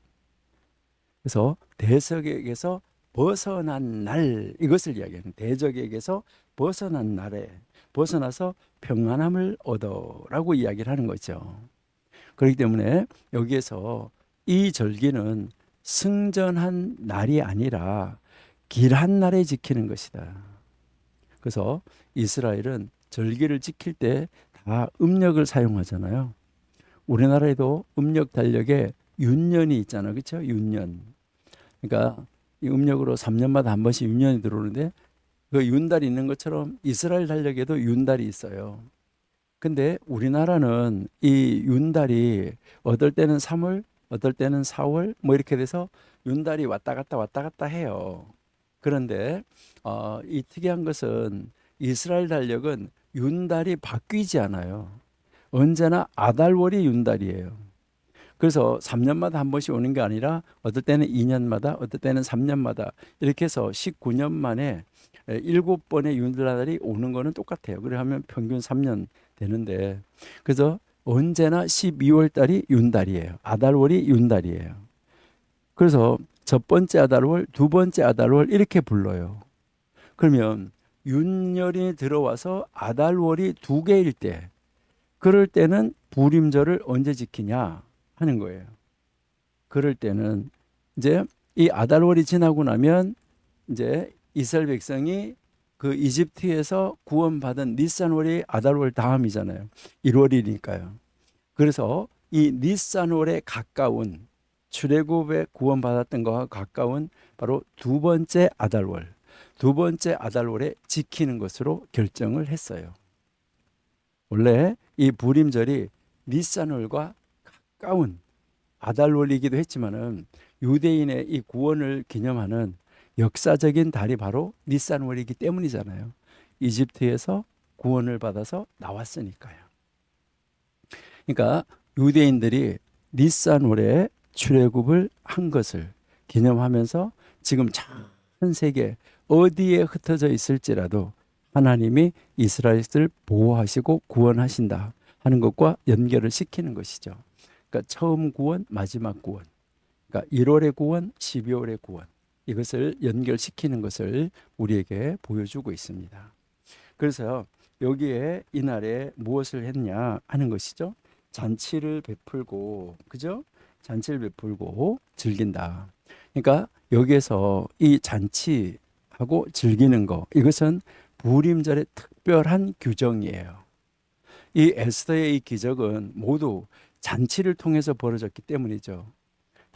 그래서 대적에게서 벗어난 날 이것을 이야기하는 대적에게서 벗어난 날에 벗어나서 평안함을 얻어라고 이야기를 하는 거죠. 그렇기 때문에 여기에서 이 절기는 승전한 날이 아니라 길한 날에 지키는 것이다. 그래서 이스라엘은 절기를 지킬 때 다 음력을 사용하잖아요. 우리나라에도 음력 달력에 윤년이 있잖아요. 그렇죠? 윤년. 그러니까 이 음력으로 3년마다 한 번씩 윤년이 들어오는데 그 윤달이 있는 것처럼 이스라엘 달력에도 윤달이 있어요. 근데 우리나라는 이 윤달이 어떨 때는 3월, 어떨 때는 4월 뭐 이렇게 돼서 윤달이 왔다 갔다 해요. 그런데 이 특이한 것은 이스라엘 달력은 윤달이 바뀌지 않아요. 언제나 아달월이 윤달이에요. 그래서 3년마다 한 번씩 오는 게 아니라 어떨 때는 2년마다 어떨 때는 3년마다 이렇게 해서 19년 만에 7번의 윤달이 오는 거는 똑같아요. 그래 하면 평균 3년 되는데 그래서 언제나 12월 달이 윤달이에요. 아달월이 윤달이에요. 그래서 첫 번째 아달월, 두 번째 아달월 이렇게 불러요. 그러면 윤열이 들어와서 아달월이 2개일 때 그럴 때는 불임절을 언제 지키냐 하는 거예요. 그럴 때는 이제 이 아달월이 지나고 나면 이제 이스라엘 백성이 그 이집트에서 구원받은 니산월이 아달월 다음이잖아요. 1월이니까요. 그래서 이 니산월에 가까운 출애굽에 구원받았던 것과 가까운 바로 두 번째 아달월, 두 번째 아달월에 지키는 것으로 결정을 했어요. 원래 이 부림절이 니산월과 가까운 아달월이기도 했지만은 유대인의 이 구원을 기념하는 역사적인 달이 바로 니산월이기 때문이잖아요. 이집트에서 구원을 받아서 나왔으니까요. 그러니까 유대인들이 니산월에 출애굽을 한 것을 기념하면서 지금 전 세계 어디에 흩어져 있을지라도 하나님이 이스라엘을 보호하시고 구원하신다 하는 것과 연결을 시키는 것이죠. 그러니까 처음 구원, 마지막 구원. 그러니까 1월의 구원, 12월의 구원. 이것을 연결시키는 것을 우리에게 보여주고 있습니다. 그래서 여기에 이날에 무엇을 했냐 하는 것이죠. 잔치를 베풀고, 그죠? 잔치를 베풀고 즐긴다. 그러니까 여기에서 이 잔치하고 즐기는 거, 이것은 부림절의 특별한 규정이에요. 이 에스더의 이 기적은 모두 잔치를 통해서 벌어졌기 때문이죠.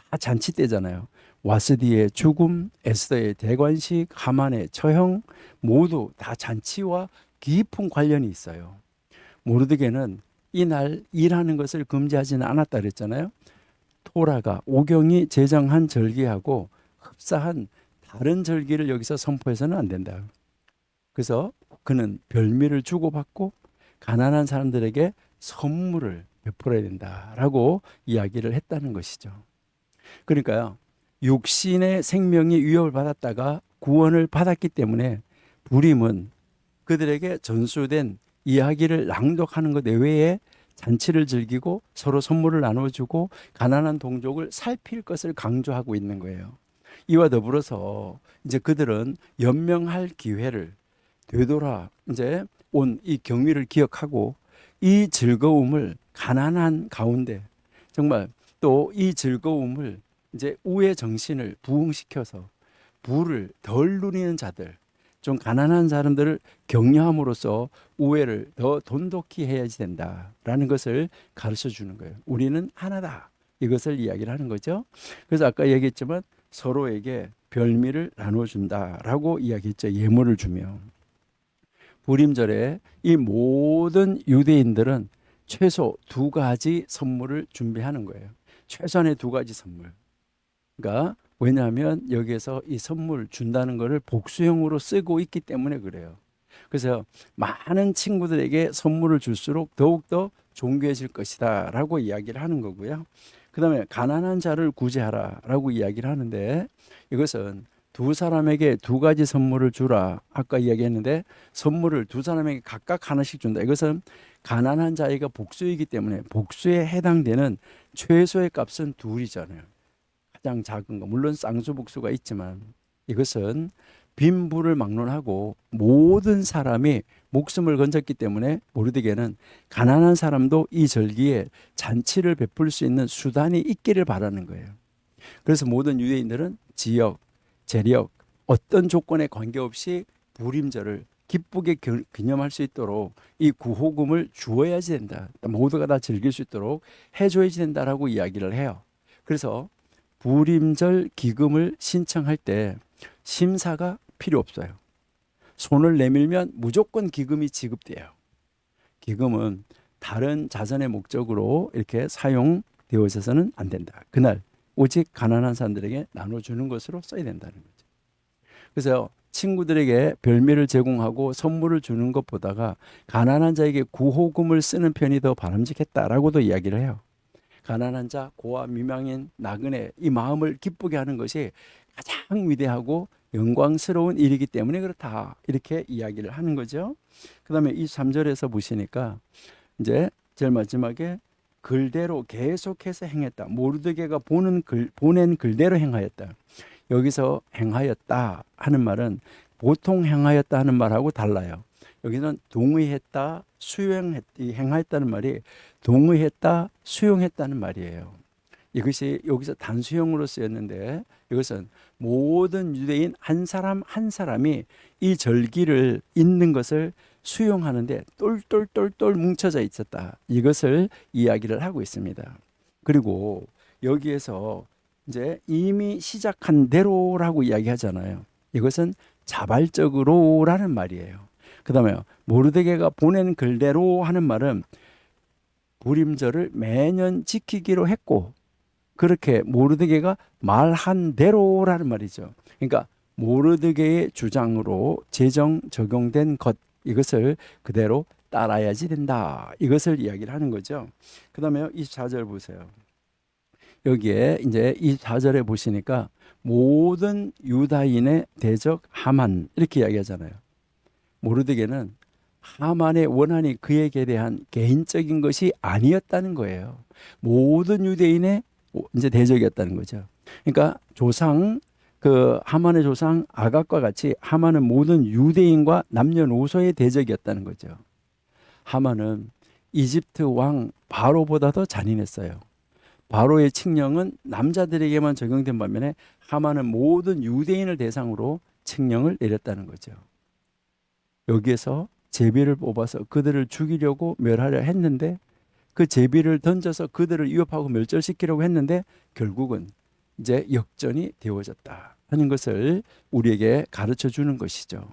다 잔치 때잖아요. 와스디의 죽음, 에스더의 대관식, 하만의 처형 모두 다 잔치와 깊은 관련이 있어요. 모르드게는 이날 일하는 것을 금지하지는 않았다 그랬잖아요. 토라가 오경이 제정한 절기하고 흡사한 다른 절기를 여기서 선포해서는 안 된다. 그래서 그는 별미를 주고받고 가난한 사람들에게 선물을 베풀어야 된다라고 이야기를 했다는 것이죠. 그러니까요, 육신의 생명이 위협을 받았다가 구원을 받았기 때문에 부림은 그들에게 전수된 이야기를 낭독하는 것 외에 잔치를 즐기고 서로 선물을 나눠주고 가난한 동족을 살필 것을 강조하고 있는 거예요. 이와 더불어서 이제 그들은 연명할 기회를 되돌아 이제 온 이 경위를 기억하고 이 즐거움을 가난한 가운데 정말 또 이 즐거움을 이제 우의 정신을 부흥시켜서 부를 덜 누리는 자들, 좀 가난한 사람들을 격려함으로써 우애를 더 돈독히 해야지 된다라는 것을 가르쳐 주는 거예요. 우리는 하나다. 이것을 이야기를 하는 거죠. 그래서 아까 얘기했지만 서로에게 별미를 나눠준다라고 이야기했죠. 예물을 주며. 부림절에 이 모든 유대인들은 최소 두 가지 선물을 준비하는 거예요. 최소한의 두 가지 선물. 그러니까 왜냐하면 여기에서 이 선물 준다는 것을 복수형으로 쓰고 있기 때문에 그래요. 그래서 많은 친구들에게 선물을 줄수록 더욱더 존귀해질 것이다 라고 이야기를 하는 거고요. 그 다음에 가난한 자를 구제하라 라고 이야기를 하는데 이것은 두 사람에게 두 가지 선물을 주라. 아까 이야기했는데 선물을 두 사람에게 각각 하나씩 준다. 이것은 가난한 자에게 복수이기 때문에 복수에 해당되는 최소의 값은 둘이잖아요. 가장 작은 거. 물론 쌍수복수가 있지만 이것은 빈부를 막론하고 모든 사람이 목숨을 건졌기 때문에 모르드게는 가난한 사람도 이 절기에 잔치를 베풀 수 있는 수단이 있기를 바라는 거예요. 그래서 모든 유대인들은 지역, 재력, 어떤 조건에 관계없이 부림절을 기쁘게 기념할 수 있도록 이 구호금을 주어야지 된다. 모두가 다 즐길 수 있도록 해줘야지 된다라고 이야기를 해요. 그래서 부림절 기금을 신청할 때 심사가 필요 없어요. 손을 내밀면 무조건 기금이 지급돼요. 기금은 다른 자선의 목적으로 이렇게 사용되어서는 안 된다. 그날 오직 가난한 사람들에게 나눠주는 것으로 써야 된다는 거죠. 그래서 친구들에게 별미를 제공하고 선물을 주는 것보다가 가난한 자에게 구호금을 쓰는 편이 더 바람직했다라고도 이야기를 해요. 가난한 자, 고아, 미망인, 나그네 이 마음을 기쁘게 하는 것이 가장 위대하고 영광스러운 일이기 때문에 그렇다. 이렇게 이야기를 하는 거죠. 그 다음에 23절에서 보시니까 이제 제일 마지막에 글대로 계속해서 행했다. 모르드게가 보낸 글대로 행하였다. 여기서 행하였다 하는 말은 보통 행하였다 하는 말하고 달라요. 여기는 동의했다, 행하였다는 말이 동의했다, 수용했다는 말이에요. 이것이 여기서 단수형으로 쓰였는데 이것은 모든 유대인 한 사람 한 사람이 이 절기를 있는 것을 수용하는데 똘똘똘똘 뭉쳐져 있었다. 이것을 이야기를 하고 있습니다. 그리고 여기에서 이제 이미 시작한 대로라고 이야기하잖아요. 이것은 자발적으로라는 말이에요. 그 다음에 모르드게가 보낸 글대로 하는 말은 불임절을 매년 지키기로 했고 그렇게 모르드게가 말한 대로라는 말이죠. 그러니까 모르드게의 주장으로 제정 적용된 것 이것을 그대로 따라야지 된다. 이것을 이야기를 하는 거죠. 그 다음에 24절 보세요. 여기에 이제 24절에 보시니까 모든 유다인의 대적 하만 이렇게 이야기하잖아요. 모르드게는 하만의 원한이 그에게 대한 개인적인 것이 아니었다는 거예요. 모든 유대인의 이제 대적이었다는 거죠. 그러니까 조상 그 하만의 조상 아각과 같이 하만은 모든 유대인과 남녀노소의 대적이었다는 거죠. 하만은 이집트 왕 바로보다도 잔인했어요. 바로의 칙령은 남자들에게만 적용된 반면에 하만은 모든 유대인을 대상으로 칙령을 내렸다는 거죠. 여기에서 제비를 뽑아서 그들을 죽이려고 멸하려 했는데 그 제비를 던져서 그들을 위협하고 멸절시키려고 했는데 결국은 이제 역전이 되어졌다 하는 것을 우리에게 가르쳐 주는 것이죠.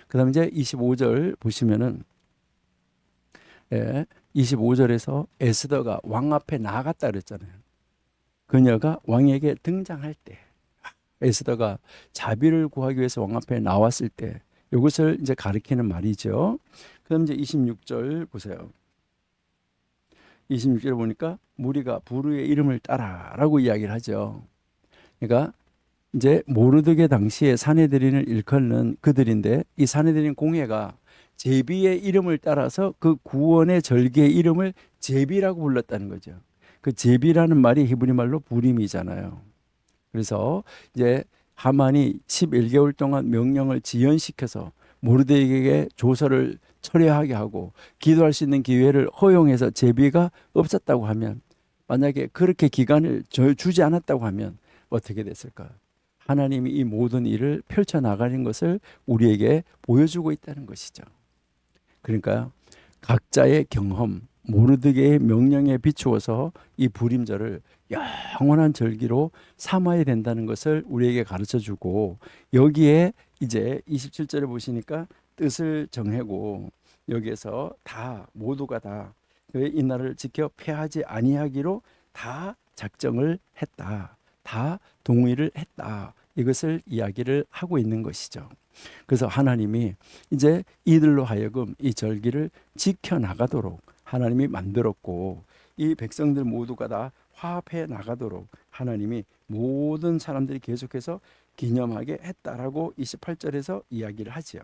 그 다음에 이제 25절 보시면은 25절에서 에스더가 왕 앞에 나갔다 그랬잖아요. 그녀가 왕에게 등장할 때 에스더가 자비를 구하기 위해서 왕 앞에 나왔을 때 이것을 이제 가리키는 말이죠. 그럼 이제 26절 보세요. 26절에 보니까 무리가 부르의 이름을 따라라고 이야기를 하죠. 그러니까 이제 모르드게 당시에 사내들인을 일컫는 그들인데 이 사내들인 공회가 제비의 이름을 따라서 그 구원의 절기의 이름을 제비라고 불렀다는 거죠. 그 제비라는 말이 히브리 말로 부림이잖아요. 그래서 이제 하만이 11개월 동안 명령을 지연시켜서 모르드게에게 조서를 철회하게 하고 기도할 수 있는 기회를 허용해서 제비가 없었다고 하면 만약에 그렇게 기간을 주지 않았다고 하면 어떻게 됐을까? 하나님이 이 모든 일을 펼쳐나가는 것을 우리에게 보여주고 있다는 것이죠. 그러니까 각자의 경험, 모르드게의 명령에 비추어서 이 불임절을 영원한 절기로 삼아야 된다는 것을 우리에게 가르쳐주고 여기에 이제 27절에 보시니까 뜻을 정하고 여기에서 다 모두가 다 이 날을 지켜 패하지 아니하기로 다 작정을 했다. 다 동의를 했다. 이것을 이야기를 하고 있는 것이죠. 그래서 하나님이 이제 이들로 하여금 이 절기를 지켜나가도록 하나님이 만들었고 이 백성들 모두가 다 화합해 나가도록 하나님이 모든 사람들이 계속해서 기념하게 했다라고 28절에서 이야기를 하지요.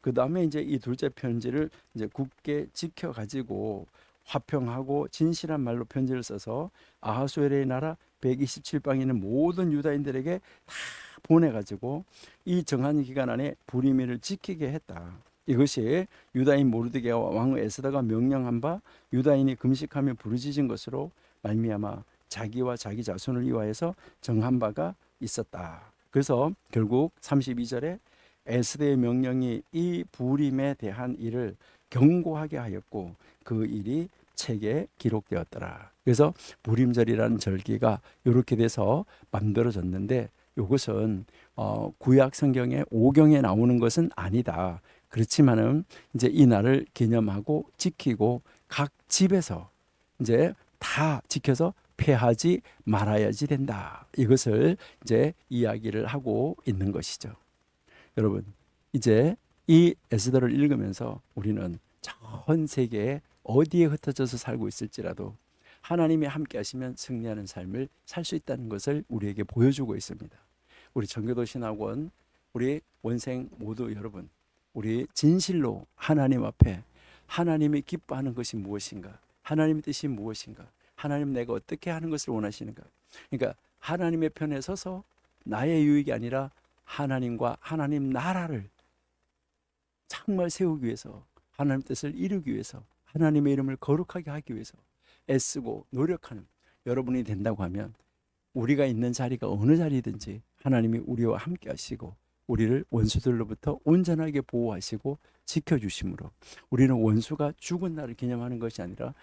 그 다음에 이제 이 둘째 편지를 이제 굳게 지켜가지고 화평하고 진실한 말로 편지를 써서 아하수에르의 나라 127방에 있는 모든 유다인들에게 다 보내가지고 이 정한 기간 안에 불임일을 지키게 했다. 이것이 유다인 모르드게와 왕 에스더가 명령한 바 유다인이 금식하며 부르짖은 것으로 말미암아 자기와 자기 자손을 위하여서 정한 바가 있었다. 그래서 결국 32절에 에스더의 명령이 이 불임에 대한 일을 경고하게 하였고 그 일이 책에 기록되었더라. 그래서 불임절이라는 절기가 이렇게 돼서 만들어졌는데 이것은 구약 성경의 5경에 나오는 것은 아니다. 그렇지만은 이제 이 날을 기념하고 지키고 각 집에서 이제 다 지켜서 패하지 말아야지 된다. 이것을 이제 이야기를 하고 있는 것이죠. 여러분, 이제 이 에스더를 읽으면서 우리는 전 세계에 어디에 흩어져서 살고 있을지라도 하나님이 함께 하시면 승리하는 삶을 살 수 있다는 것을 우리에게 보여주고 있습니다. 우리 정교도 신학원, 우리 원생 모두 여러분, 우리 진실로 하나님 앞에 하나님이 기뻐하는 것이 무엇인가? 하나님의 뜻이 무엇인가? 하나님 내가 어떻게 하는 것을 원하시는가? 그러니까 하나님의 편에 서서 나의 유익이 아니라 하나님과 하나님 나라를 정말 세우기 위해서 하나님 뜻을 이루기 위해서 하나님의 이름을 거룩하게 하기 위해서 애쓰고 노력하는 여러분이 된다고 하면 우리가 있는 자리가 어느 자리든지 하나님이 우리와 함께 하시고 우리를 원수들로부터 온전하게 보호하시고 지켜주심으로 우리는 원수가 죽은 날을 기념하는 것이 아니라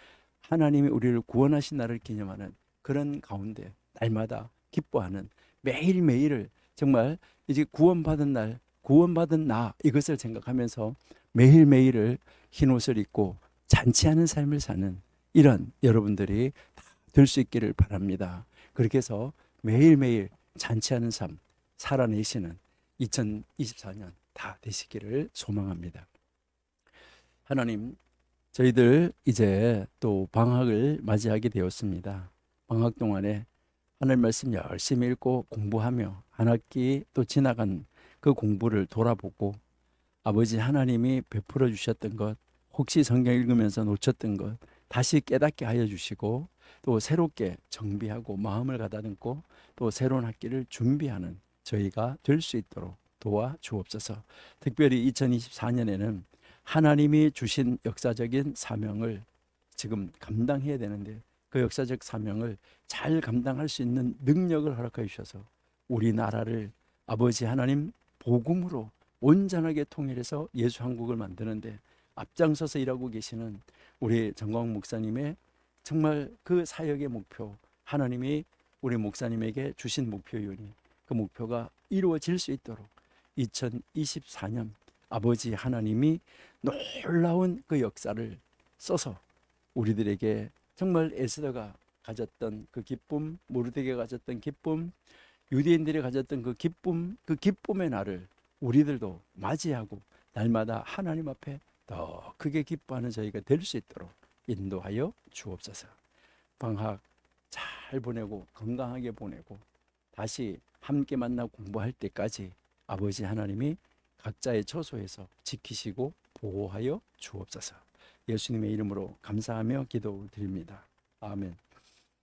하나님이 우리를 구원하신 날을 기념하는 그런 가운데 날마다 기뻐하는 매일매일을 정말 이제 구원받은 날, 구원받은 나 이것을 생각하면서 매일매일을 흰옷을 입고 잔치하는 삶을 사는 이런 여러분들이 다 될 수 있기를 바랍니다. 그렇게 해서 매일매일 잔치하는 삶 살아내시는 2024년 다 되시기를 소망합니다. 하나님, 저희들 이제 또 방학을 맞이하게 되었습니다. 방학 동안에 하나님 말씀 열심히 읽고 공부하며 한 학기 또 지나간 그 공부를 돌아보고 아버지 하나님이 베풀어 주셨던 것, 혹시 성경 읽으면서 놓쳤던 것 다시 깨닫게 하여 주시고 또 새롭게 정비하고 마음을 가다듬고 또 새로운 학기를 준비하는 저희가 될 수 있도록 도와 주옵소서. 특별히 2024년에는 하나님이 주신 역사적인 사명을 지금 감당해야 되는데 그 역사적 사명을 잘 감당할 수 있는 능력을 허락해 주셔서 우리나라를 아버지 하나님 복음으로 온전하게 통일해서 예수 한국을 만드는데 앞장서서 일하고 계시는 우리 정광 목사님의 정말 그 사역의 목표, 하나님이 우리 목사님에게 주신 목표이오니 그 목표가 이루어질 수 있도록 2024년 아버지 하나님이 놀라운 그 역사를 써서 우리들에게 정말 에스더가 가졌던 그 기쁨, 모르드게가 가졌던 기쁨, 유대인들이 가졌던 그 기쁨, 그 기쁨의 날을 우리들도 맞이하고 날마다 하나님 앞에 더 크게 기뻐하는 저희가 될 수 있도록 인도하여 주옵소서. 방학 잘 보내고 건강하게 보내고 다시 함께 만나 공부할 때까지 아버지 하나님이 각자의 처소에서 지키시고 보호하여 주옵소서. 예수님의 이름으로 감사하며 기도드립니다. 아멘.